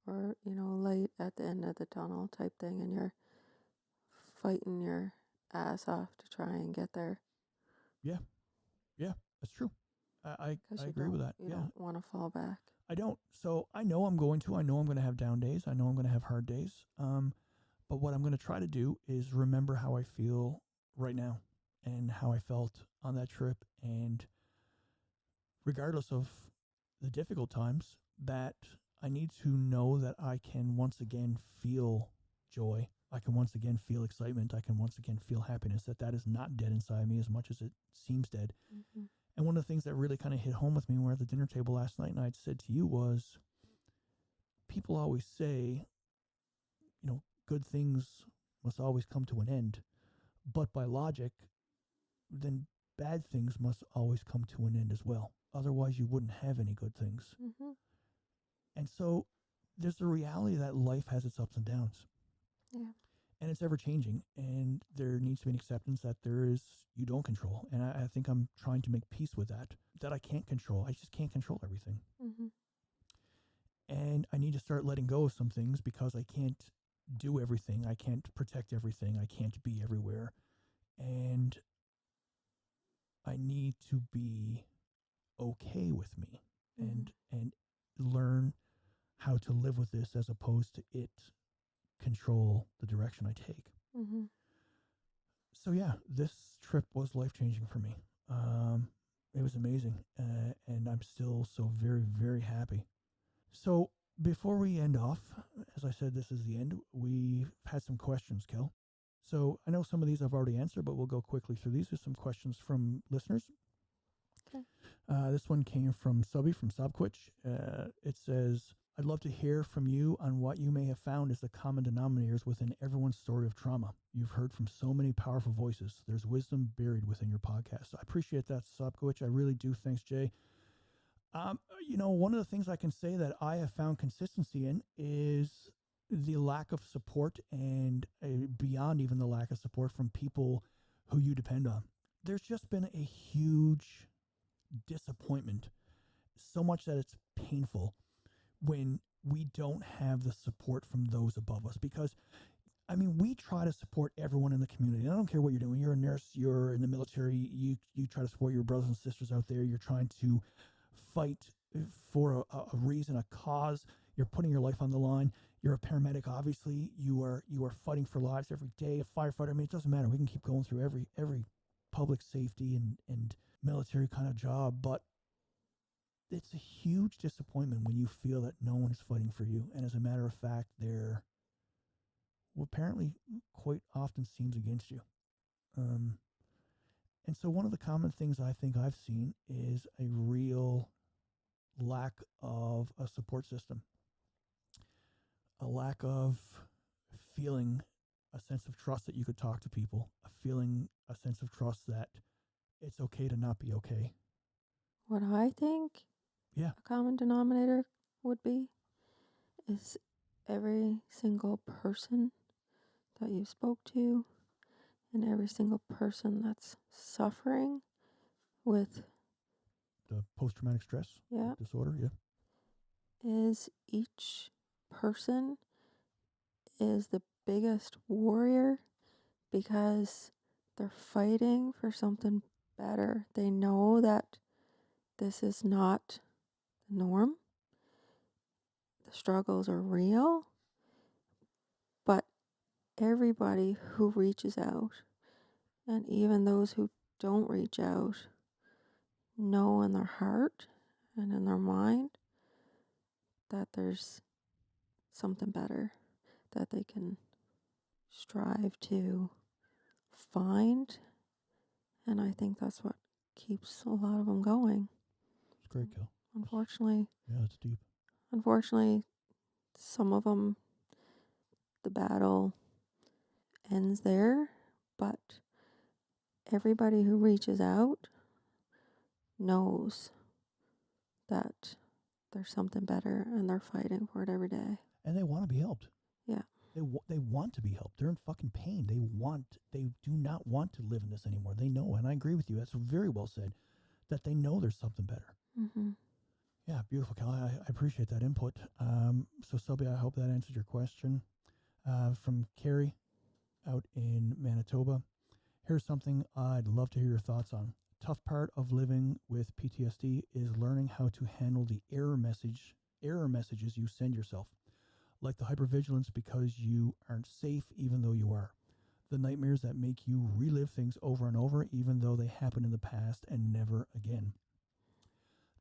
or light at the end of the tunnel type thing, and you're fighting your ass off to try and get there. Yeah, that's true. I agree with that. You don't want to fall back. I don't. So I know I'm going to have down days. I know I'm going to have hard days. But what I'm going to try to do is remember how I feel right now and how I felt on that trip. And regardless of the difficult times, that I need to know that I can once again feel joy. I can once again feel excitement. I can once again feel happiness, that is not dead inside me as much as it seems dead. Mm-hmm. And one of the things that really kind of hit home with me when we were at the dinner table last night, and I'd said to you, was people always say, good things must always come to an end. But by logic, then bad things must always come to an end as well. Otherwise, you wouldn't have any good things. Mm-hmm. And so there's the reality that life has its ups and downs. Yeah. And it's ever changing. And there needs to be an acceptance that you don't control. And I think I'm trying to make peace with that I can't control. I just can't control everything. Mm-hmm. And I need to start letting go of some things because I can't do everything. I can't protect everything. I can't be everywhere. And I need to be okay with me and learn how to live with this as opposed to it control the direction I take. Mm-hmm. So yeah, this trip was life-changing for me. It was amazing, and I'm still so very, very happy. So before we end off, as I said, this is the end. We've had some questions, Kel. So I know some of these I've already answered, but we'll go quickly through these. There's some questions from listeners. Okay. This one came from Subby from Subquitch. It says, I'd love to hear from you on what you may have found as the common denominators within everyone's story of trauma. You've heard from so many powerful voices. There's wisdom buried within your podcast. I appreciate that, Subquitch. I really do. Thanks, Jay. One of the things I can say that I have found consistency in is the lack of support, and beyond even the lack of support from people who you depend on. There's just been a huge disappointment, so much that it's painful when we don't have the support from those above us. Because, I mean, we try to support everyone in the community. I don't care what you're doing. You're a nurse, you're in the military, you try to support your brothers and sisters out there. You're trying to fight for a reason, a cause. You're putting your life on the line. You're a paramedic, obviously. You are fighting for lives every day. A firefighter, I mean, it doesn't matter. We can keep going through every public safety and military kind of job, but it's a huge disappointment when you feel that no one is fighting for you. And as a matter of fact, they're apparently quite often seems against you. And so one of the common things I think I've seen is a real lack of a support system, a lack of feeling a sense of trust that you could talk to people, a sense of trust that it's okay to not be okay. What I think Yeah. a common denominator would be is every single person that you spoke to and every single person that's suffering with The post-traumatic stress disorder, is each person is the biggest warrior because they're fighting for something better. They know that this is not the norm. The struggles are real, but everybody who reaches out, and even those who don't reach out, know in their heart and in their mind that there's something better that they can strive to find. And I think that's what keeps a lot of them going. It's great, Kel. Unfortunately, Yeah, it's deep. Unfortunately, some of them, the battle ends there, but everybody who reaches out knows that there's something better and they're fighting for it every day. And they want to be helped. Yeah. They want to be helped. They're in fucking pain. They do not want to live in this anymore. They know, and I agree with you. That's very well said, that they know there's something better. Mm-hmm. Yeah, beautiful, Kelly. I appreciate that input. So, Sylvia, I hope that answered your question. From Carrie out in Manitoba. Here's something I'd love to hear your thoughts on. Tough part of living with PTSD is learning how to handle the error messages you send yourself, like the hypervigilance because you aren't safe even though you are. The nightmares that make you relive things over and over even though they happened in the past and never again.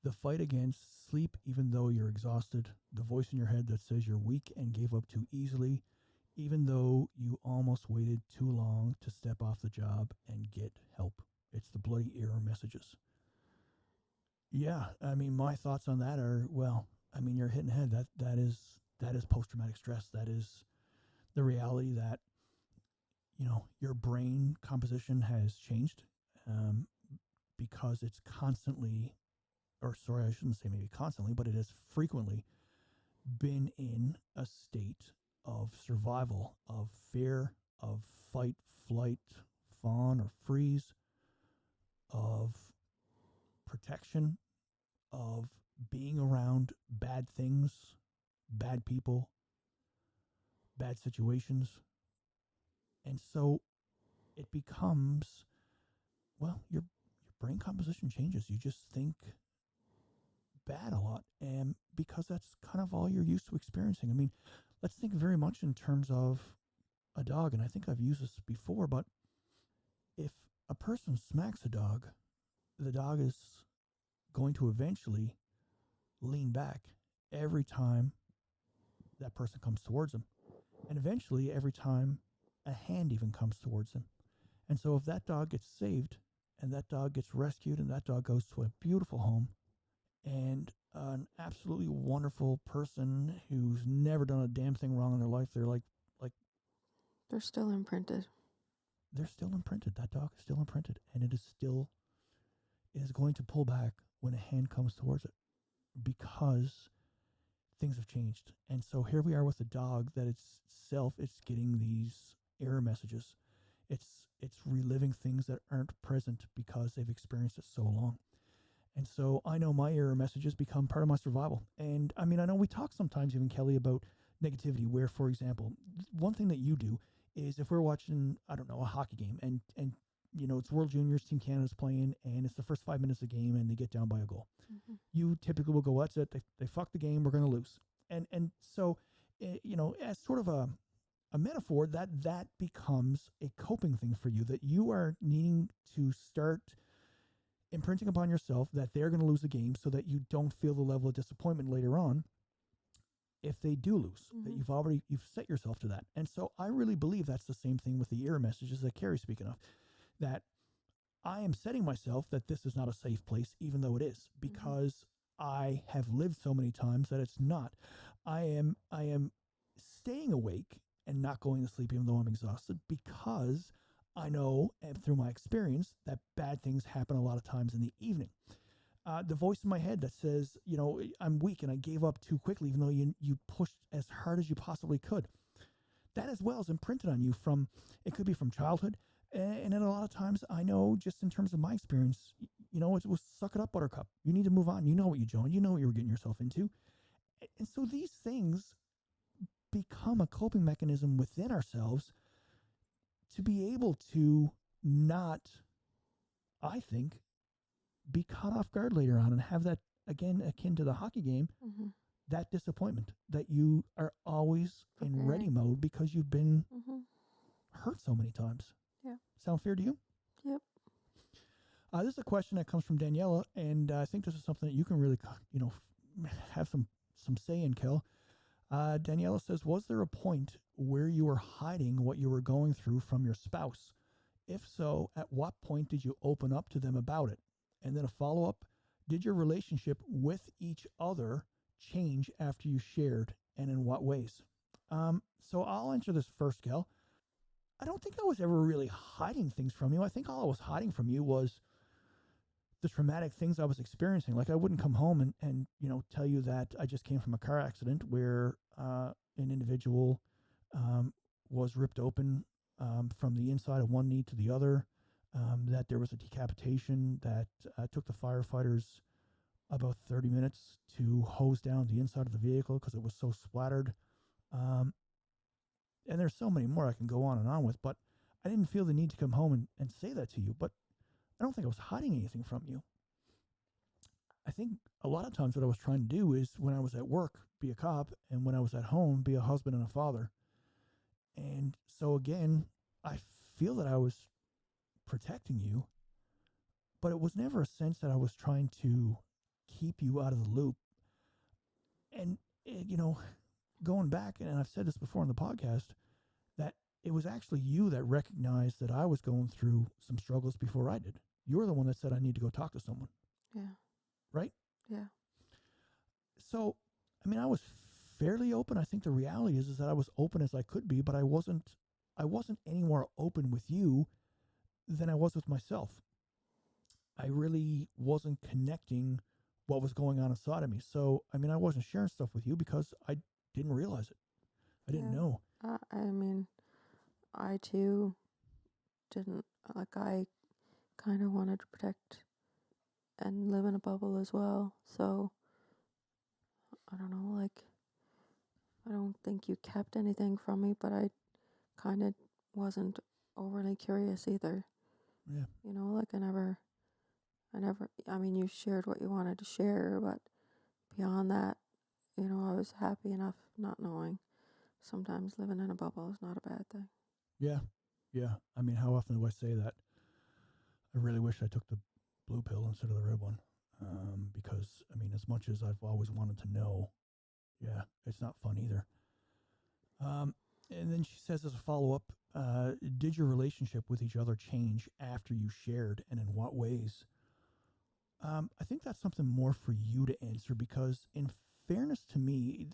The fight against sleep even though you're exhausted. The voice in your head that says you're weak and gave up too easily even though you almost waited too long to step off the job and get help. It's the bloody error messages. Yeah, I mean, my thoughts on that are, well, I mean, you're hitting head. That is post-traumatic stress. That is the reality that, your brain composition has changed because it's constantly, or sorry, I shouldn't say maybe constantly, but it has frequently been in a state of survival, of fear, of fight, flight, fawn, or freeze, of protection, of being around bad things, bad people, bad situations. And so it becomes, well, your brain composition changes. You just think bad a lot, and because that's kind of all you're used to experiencing. I mean, let's think very much in terms of a dog, and I think I've used this before, but if a person smacks a dog, the dog is going to eventually lean back every time that person comes towards him. And eventually, every time a hand even comes towards him. And so if that dog gets saved and that dog gets rescued and that dog goes to a beautiful home and an absolutely wonderful person who's never done a damn thing wrong in their life, they're like They're still imprinted. they're still imprinted. That dog is still imprinted, and it is going to pull back when a hand comes towards it because things have changed. And so here we are with a dog that it's getting these error messages. It's reliving things that aren't present because they've experienced it so long. And so I know my error messages become part of my survival. And I mean, I know we talk sometimes, even Kelly, about negativity, where, for example, one thing that you do is if we're watching, I don't know, a hockey game and it's World Juniors, Team Canada's playing, and it's the first 5 minutes of the game and they get down by a goal. Mm-hmm. You typically will go, that's it, they fucked the game, we're going to lose. And so, as sort of a metaphor, that becomes a coping thing for you, that you are needing to start imprinting upon yourself that they're going to lose the game so that you don't feel the level of disappointment later on if they do lose, that you've set yourself to that. And so I really believe that's the same thing with the error messages that Carrie's speaking of, that I am setting myself that this is not a safe place, even though it is, because I have lived so many times that it's not. I am staying awake and not going to sleep even though I'm exhausted, because I know, and through my experience, that bad things happen a lot of times in the evening. The voice in my head that says, I'm weak and I gave up too quickly, even though you pushed as hard as you possibly could. That as well is imprinted on you it could be from childhood. And then a lot of times I know, just in terms of my experience, it was suck it up, buttercup. You need to move on. You know what you're doing. You know what you're getting yourself into. And so these things become a coping mechanism within ourselves to be able to not, I think, be caught off guard later on and have that, again, akin to the hockey game, that disappointment that you are always in ready mode because you've been hurt so many times. Yeah. Sound fair to you? Yep. This is a question that comes from Daniela, and I think this is something that you can really, have some say in, Kel. Daniela says, was there a point where you were hiding what you were going through from your spouse? If so, at what point did you open up to them about it? And then a follow-up, did your relationship with each other change after you shared, and in what ways? So I'll answer this first, Kel. I don't think I was ever really hiding things from you. I think all I was hiding from you was the traumatic things I was experiencing. Like, I wouldn't come home and tell you that I just came from a car accident where an individual was ripped open from the inside of one knee to the other, that there was a decapitation, that took the firefighters about 30 minutes to hose down the inside of the vehicle because it was so splattered. And there's so many more I can go on and on with, but I didn't feel the need to come home and say that to you. But I don't think I was hiding anything from you. I think a lot of times what I was trying to do is, when I was at work, be a cop, and when I was at home, be a husband and a father. And so again, I feel that I was protecting you, but it was never a sense that I was trying to keep you out of the loop. And, going back, and I've said this before on the podcast, that it was actually you that recognized that I was going through some struggles before I did. You were the one that said I need to go talk to someone. Yeah. Right? Yeah. So, I was fairly open. I think the reality is that I was open as I could be, but I wasn't any more open with you than I was with myself. I really wasn't connecting what was going on inside of me. So, I wasn't sharing stuff with you because I didn't realize it. I didn't know. I too didn't, I kind of wanted to protect and live in a bubble as well. So, I don't know, I don't think you kept anything from me, but I kind of wasn't overly curious either. Yeah. You shared what you wanted to share, but beyond that, I was happy enough not knowing. Sometimes living in a bubble is not a bad thing. Yeah. Yeah. How often do I say that? I really wish I took the blue pill instead of the red one. Because, I mean, as much as I've always wanted to know, yeah, it's not fun either. And then she says as a follow-up, did your relationship with each other change after you shared, and in what ways? I think that's something more for you to answer, because in fairness to me,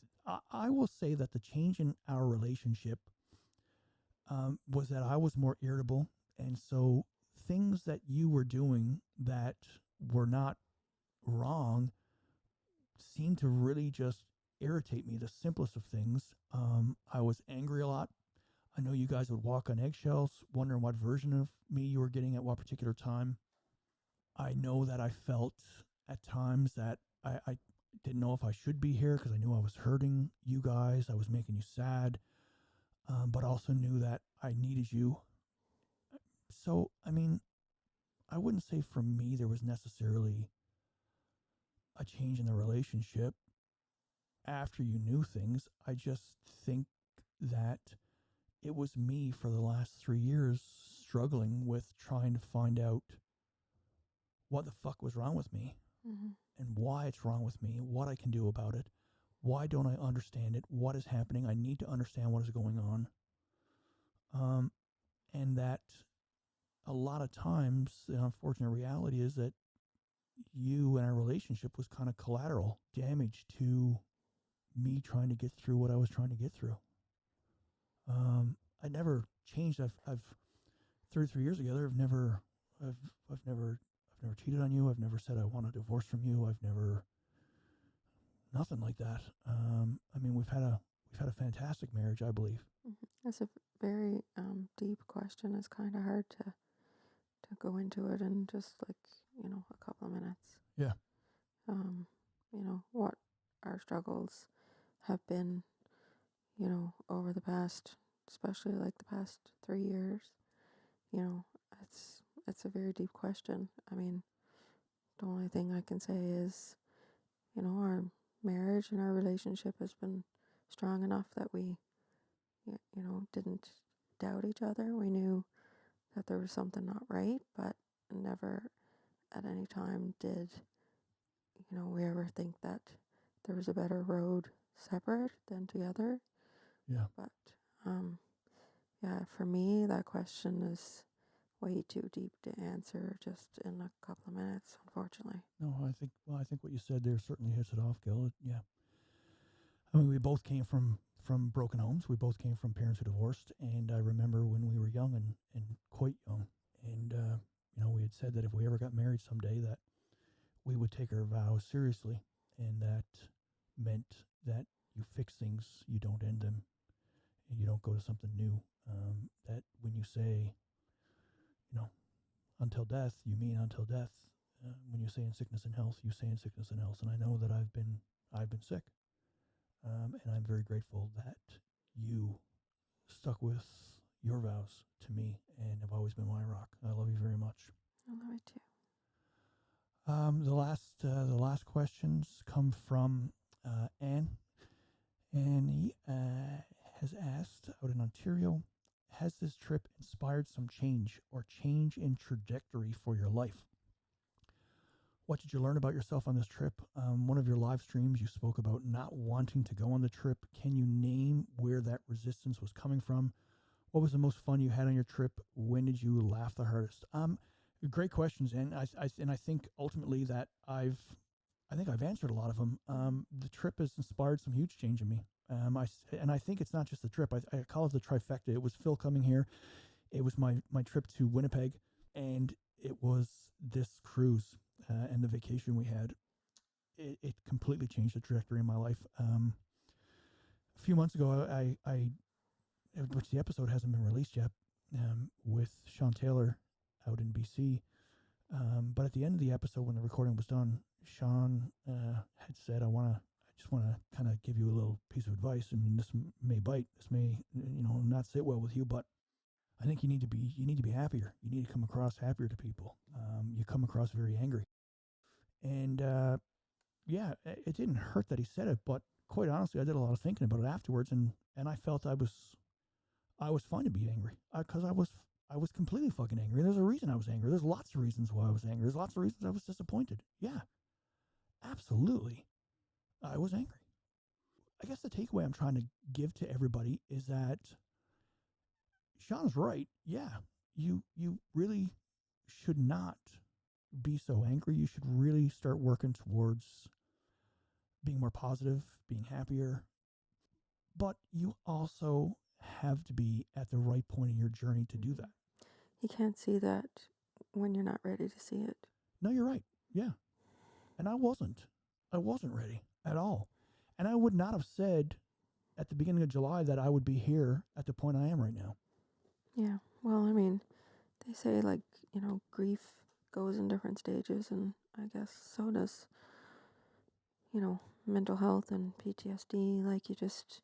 I will say that the change in our relationship was that I was more irritable. And so things that you were doing that were not wrong seemed to really just irritate me, the simplest of things. I was angry a lot. I know you guys would walk on eggshells, wondering what version of me you were getting at what particular time. I know that I felt at times that I didn't know if I should be here because I knew I was hurting you guys. I was making you sad, but also knew that I needed you. So, I mean, I wouldn't say for me there was necessarily a change in the relationship after you knew things. I just think that it was me for the last 3 years struggling with trying to find out what the fuck was wrong with me and why it's wrong with me, what I can do about it. Why don't I understand it? What is happening? I need to understand what is going on. And that a lot of times the unfortunate reality is that you and our relationship was kind of collateral damage to me trying to get through what I was trying to get through. I never changed. I've 33 years together. I've never cheated on you. I've never said I want a divorce from you. I've never, nothing like that. I mean, we've had a fantastic marriage, I believe. That's a very deep question. It's kind of hard to go into it in just a couple of minutes. Yeah. What our struggles have been, over the past, especially like the past 3 years. It's a very deep question. I mean, the only thing I can say is, our marriage and our relationship has been strong enough that we, didn't doubt each other. We knew that there was something not right, but never at any time did, we ever think that there was a better road separate than together. Yeah. But, yeah, for me, that question is way too deep to answer just in a couple of minutes, unfortunately. No, I think what you said there certainly hits it off, Gil. Yeah. I mean, we both came from broken homes. We both came from parents who divorced. And I remember when we were young and quite young. And, we had said that if we ever got married someday that we would take our vows seriously. And that meant that you fix things, you don't end them, and you don't go to something new. That when you say, until death, you mean until death. When you say in sickness and health, you say in sickness and health. And I know that I've been sick. And I'm very grateful that you stuck with your vows to me and have always been my rock. I love you very much. I love it too. The last questions come from Anne. Annie has asked, out in Ontario, has this trip inspired some change or change in trajectory for your life? What did you learn about yourself on this trip? One of your live streams, you spoke about not wanting to go on the trip. Can you name where that resistance was coming from? What was the most fun you had on your trip? When did you laugh the hardest? Great questions, and I think ultimately that I think I've answered a lot of them. The trip has inspired some huge change in me. I think it's not just the trip. I call it the trifecta. It was Phil coming here. It was my trip to Winnipeg, and it was this cruise and the vacation we had. It completely changed the trajectory in my life. A few months ago, which the episode hasn't been released yet, with Sean Taylor out in BC. But at the end of the episode, when the recording was done, Sean had said, I just want to kind of give you a little piece of advice. I mean, this may bite. This may, not sit well with you, but I think you need to be happier. You need to come across happier to people. You come across very angry. And, yeah, it didn't hurt that he said it, but quite honestly, I did a lot of thinking about it afterwards, and I felt I was fine to be angry because I was I was completely fucking angry. There's a reason I was angry. There's lots of reasons why I was angry. There's lots of reasons I was disappointed. Yeah, absolutely. I was angry. I guess the takeaway I'm trying to give to everybody is that Sean's right. Yeah, you really should not be so angry. You should really start working towards being more positive, being happier. But you also have to be at the right point in your journey to do that. You can't see that when you're not ready to see it. No, you're right. Yeah. And I wasn't. I wasn't ready at all. And I would not have said at the beginning of July that I would be here at the point I am right now. Yeah. Well, I mean, they say, like, grief goes in different stages, and I guess so does, mental health and PTSD. Like, you just,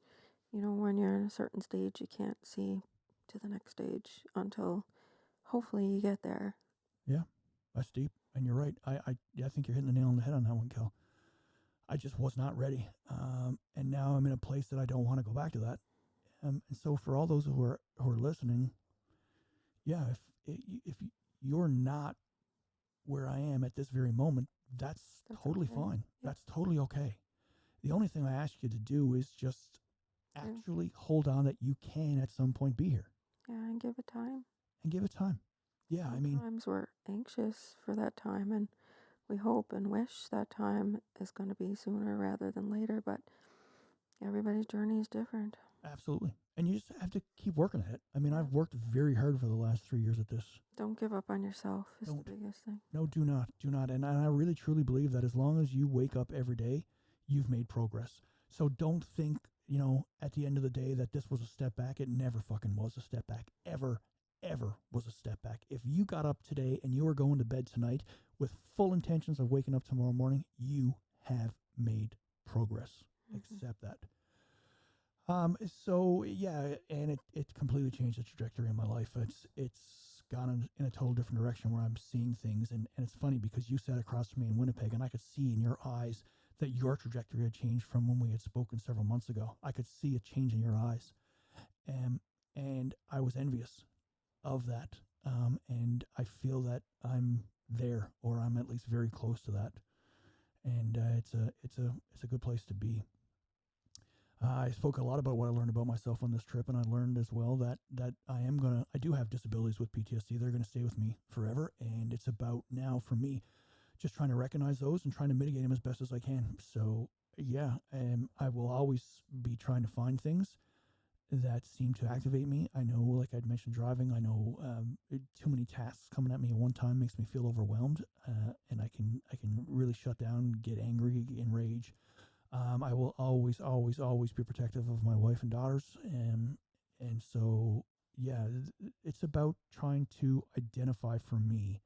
when you're in a certain stage, you can't see to the next stage until hopefully you get there. Yeah, that's deep. And you're right. I think you're hitting the nail on the head on that one, Kel. I just was not ready. And now I'm in a place that I don't want to go back to that. And so for all those who are listening, yeah, if you're not where I am at this very moment, that's totally okay. fine. Yeah. That's totally okay. The only thing I ask you to do is just actually hold on that you can at some point be here. Yeah, and give it time. And give it time. Yeah, Sometimes we're anxious for that time, and we hope and wish that time is going to be sooner rather than later, but everybody's journey is different. Absolutely. And you just have to keep working at it. I've worked very hard for the last 3 years at this. Don't give up on yourself is the biggest thing. No, do not. Do not. And I really, truly believe that as long as you wake up every day, you've made progress. So don't think, at the end of the day that this was a step back. It never fucking was a step back. Ever was a step back. If you got up today and you were going to bed tonight with full intentions of waking up tomorrow morning, you have made progress. Mm-hmm. Accept that. So yeah, and it completely changed the trajectory of my life. It's gone in a total different direction where I'm seeing things, and it's funny because you sat across from me in Winnipeg, and I could see in your eyes that your trajectory had changed from when we had spoken several months ago. I could see a change in your eyes, and I was envious of that. And I feel that I'm there, or I'm at least very close to that, and it's a good place to be. I spoke a lot about what I learned about myself on this trip, and I learned as well that I do have disabilities with PTSD. They're going to stay with me forever, and it's about now for me just trying to recognize those and trying to mitigate them as best as I can. So yeah, I will always be trying to find things that seem to activate me. I know, like I'd mentioned, driving. I know too many tasks coming at me at one time makes me feel overwhelmed, and I can really shut down, get angry, enrage. I will always be protective of my wife and daughters. And so, yeah, it's about trying to identify for me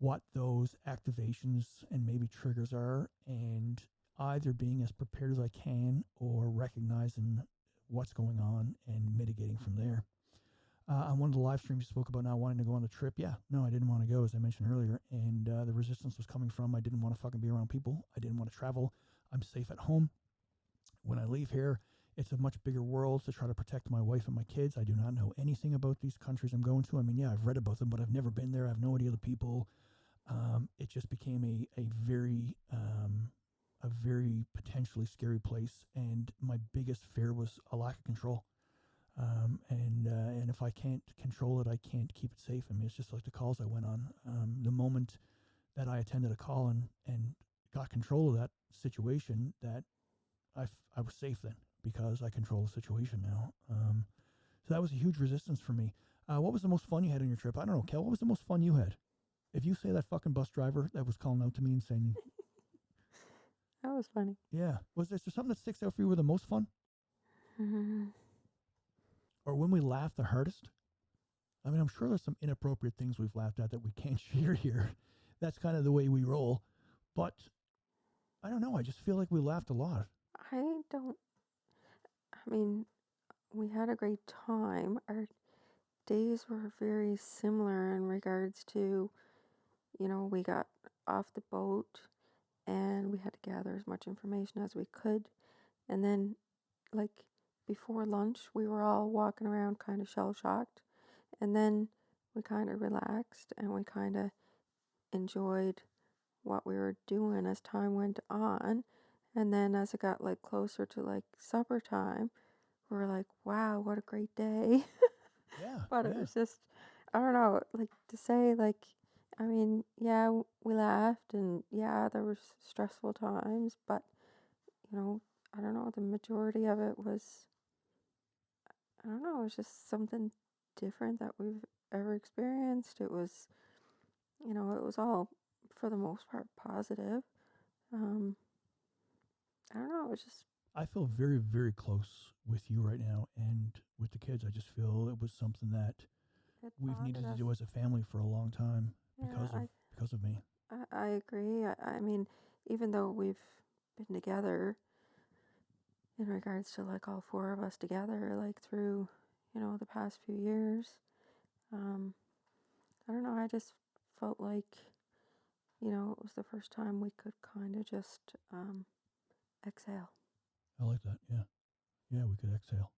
what those activations and maybe triggers are, and either being as prepared as I can or recognizing what's going on and mitigating from there. On one of the live streams you spoke about not wanting to go on the trip. Yeah, no, I didn't want to go, as I mentioned earlier. And the resistance was coming from I didn't want to fucking be around people. I didn't want to travel. I'm safe at home. When I leave here, it's a much bigger world to try to protect my wife and my kids. I do not know anything about these countries I'm going to. Yeah, I've read about them, but I've never been there. I have no idea the people. It just became a very potentially scary place. And my biggest fear was a lack of control. And if I can't control it, I can't keep it safe. It's just like the calls I went on. The moment that I attended a call and got control of that situation, that I was safe then because I control the situation now. So that was a huge resistance for me. What was the most fun you had on your trip? I don't know, Kel, what was the most fun you had? If you say that fucking bus driver that was calling out to me and saying... That was funny. Yeah. Was there something that sticks out for you with the most fun? Mm-hmm. Or when we laughed the hardest? I'm sure there's some inappropriate things we've laughed at that we can't share here. That's kind of the way we roll. But I don't know. I just feel like we laughed a lot. We had a great time. Our days were very similar in regards to, we got off the boat and we had to gather as much information as we could. And then, like, before lunch, we were all walking around kind of shell-shocked. And then we kind of relaxed and we kind of enjoyed what we were doing as time went on. And then as it got like closer to like supper time, we were like, wow, what a great day. Yeah. But it Yeah. was just, I don't know, like to say, like, I mean, yeah, we laughed and yeah, there was stressful times, but, I don't know, the majority of it was, I don't know, it was just something different that we've ever experienced. It was, it was all, for the most part, positive. Um, I don't know, it was just, I feel very, very close with you right now, and with the kids. I just feel it was something that it we've bonded needed to us. do as a family for a long time Yeah, because of me. I agree. I mean, even though we've been together in regards to like all four of us together, like through, the past few years, um, I don't know, I just felt like, it was the first time we could kind of just exhale. I like that. Yeah. Yeah, we could exhale.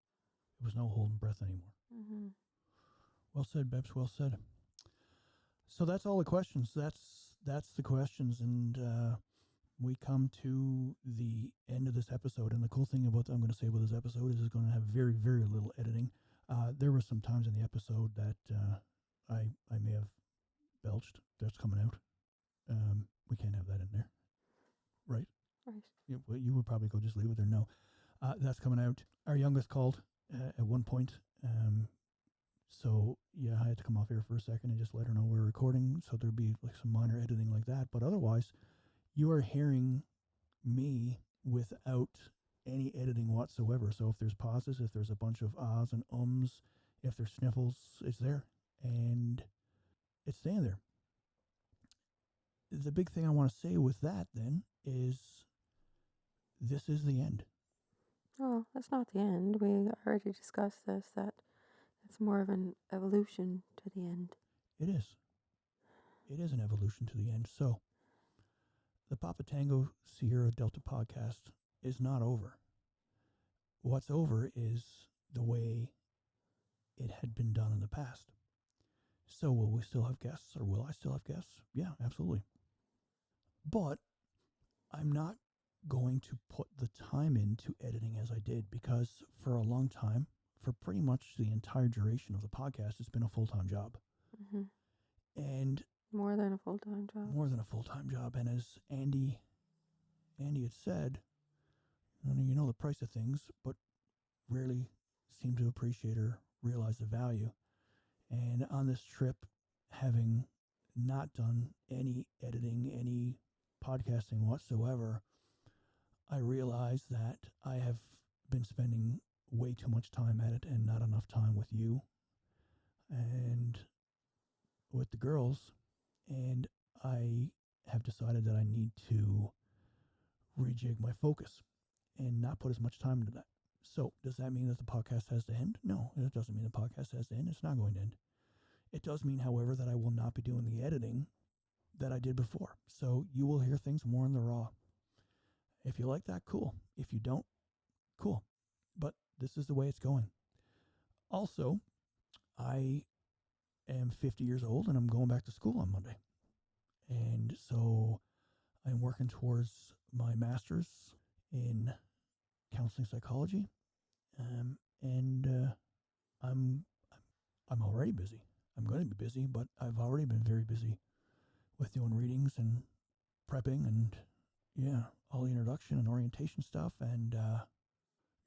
It was no holding breath anymore. Mm-hmm. Well said, Bebs. Well said. So that's all the questions. That's the questions, and we come to the end of this episode. And the cool thing about I'm going to say about this episode is it's going to have very, very little editing. There were some times in the episode that I may have belched. That's coming out. We can't have that in there, right? Right. You would probably go just leave it there. No, that's coming out. Our youngest called at one point. So yeah, I had to come off air for a second and just let her know we're recording. So there'd be like some minor editing like that. But otherwise, you are hearing me without any editing whatsoever. So if there's pauses, if there's a bunch of ahs and ums, if there's sniffles, it's there. And it's staying there. The big thing I want to say with that then is this is the end. Well, that's not the end. We already discussed this, that it's more of an evolution to the end. It is. It is an evolution to the end. So the Papa Tango Sierra Delta podcast is not over. What's over is the way it had been done in the past. So will we still have guests, or will I still have guests? Yeah, absolutely. But I'm not going to put the time into editing as I did, because for a long time, for pretty much the entire duration of the podcast, it's been a full-time job. Mm-hmm. And more than a full-time job. More than a full-time job. And as Andy had said, you know the price of things, but rarely seem to appreciate or realize the value. And on this trip, having not done any editing, any podcasting whatsoever, I realized that I have been spending way too much time at it and not enough time with you and with the girls. And I have decided that I need to rejig my focus and not put as much time into that. So does that mean that the podcast has to end? No, it doesn't mean the podcast has to end. It's not going to end. It does mean, however, that I will not be doing the editing that I did before. So you will hear things more in the raw. If you like that, cool. If you don't, cool. But this is the way it's going. Also, I am 50 years old and I'm going back to school on Monday. And so I'm working towards my master's in counseling psychology. I'm already busy. I'm going to be busy, but I've already been very busy with doing readings and prepping and, all the introduction and orientation stuff. And,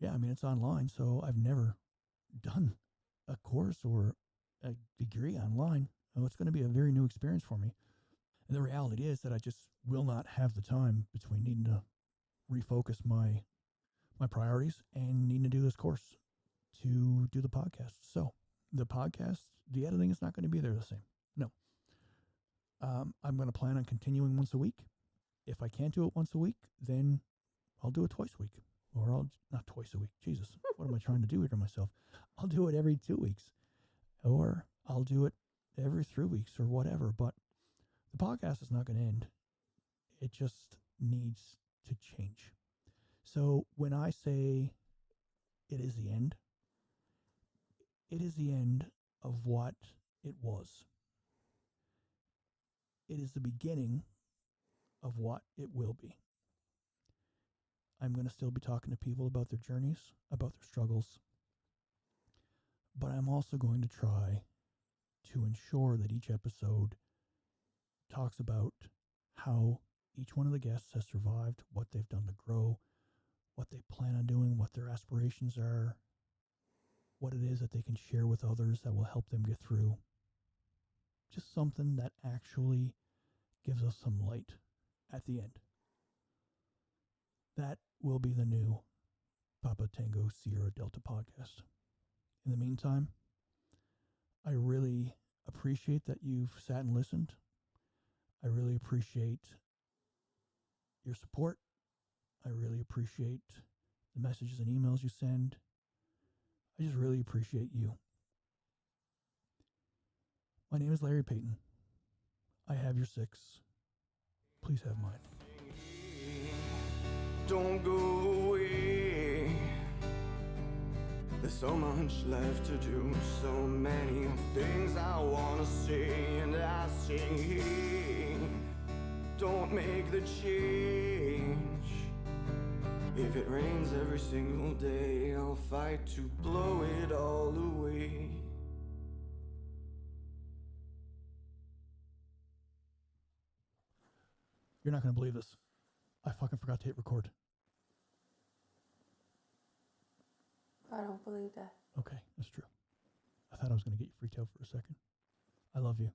it's online, so I've never done a course or a degree online. So it's going to be a very new experience for me. And the reality is that I just will not have the time between needing to refocus my priorities and needing to do this course to do the podcast. So the podcast, the editing is not going to be there the same. No. I'm going to plan on continuing once a week. If I can't do it once a week, then I'll do it twice a week. Or I'll not twice a week. Jesus, what am I trying to do here to myself? I'll do it every 2 weeks. Or I'll do it every 3 weeks or whatever. But the podcast is not going to end. It just needs to change. So when I say it is the end of what it was. It is the beginning of what it will be. I'm going to still be talking to people about their journeys, about their struggles, but I'm also going to try to ensure that each episode talks about how each one of the guests has survived, what they've done to grow, what they plan on doing, what their aspirations are, what it is that they can share with others that will help them get through. Just something that actually gives us some light at the end. That will be the new Papa Tango Sierra Delta podcast. In the meantime, I really appreciate that you've sat and listened. I really appreciate your support. I really appreciate the messages and emails you send. I just really appreciate you. My name is Larry Payton. I have your 6. Please have mine. Don't go away. There's so much left to do, so many things I wanna say, and I sing. Don't make the change. If it rains every single day, I'll fight to blow it all away. You're not going to believe this. I fucking forgot to hit record. I don't believe that. Okay, that's true. I thought I was going to get you freaked out for a second. I love you.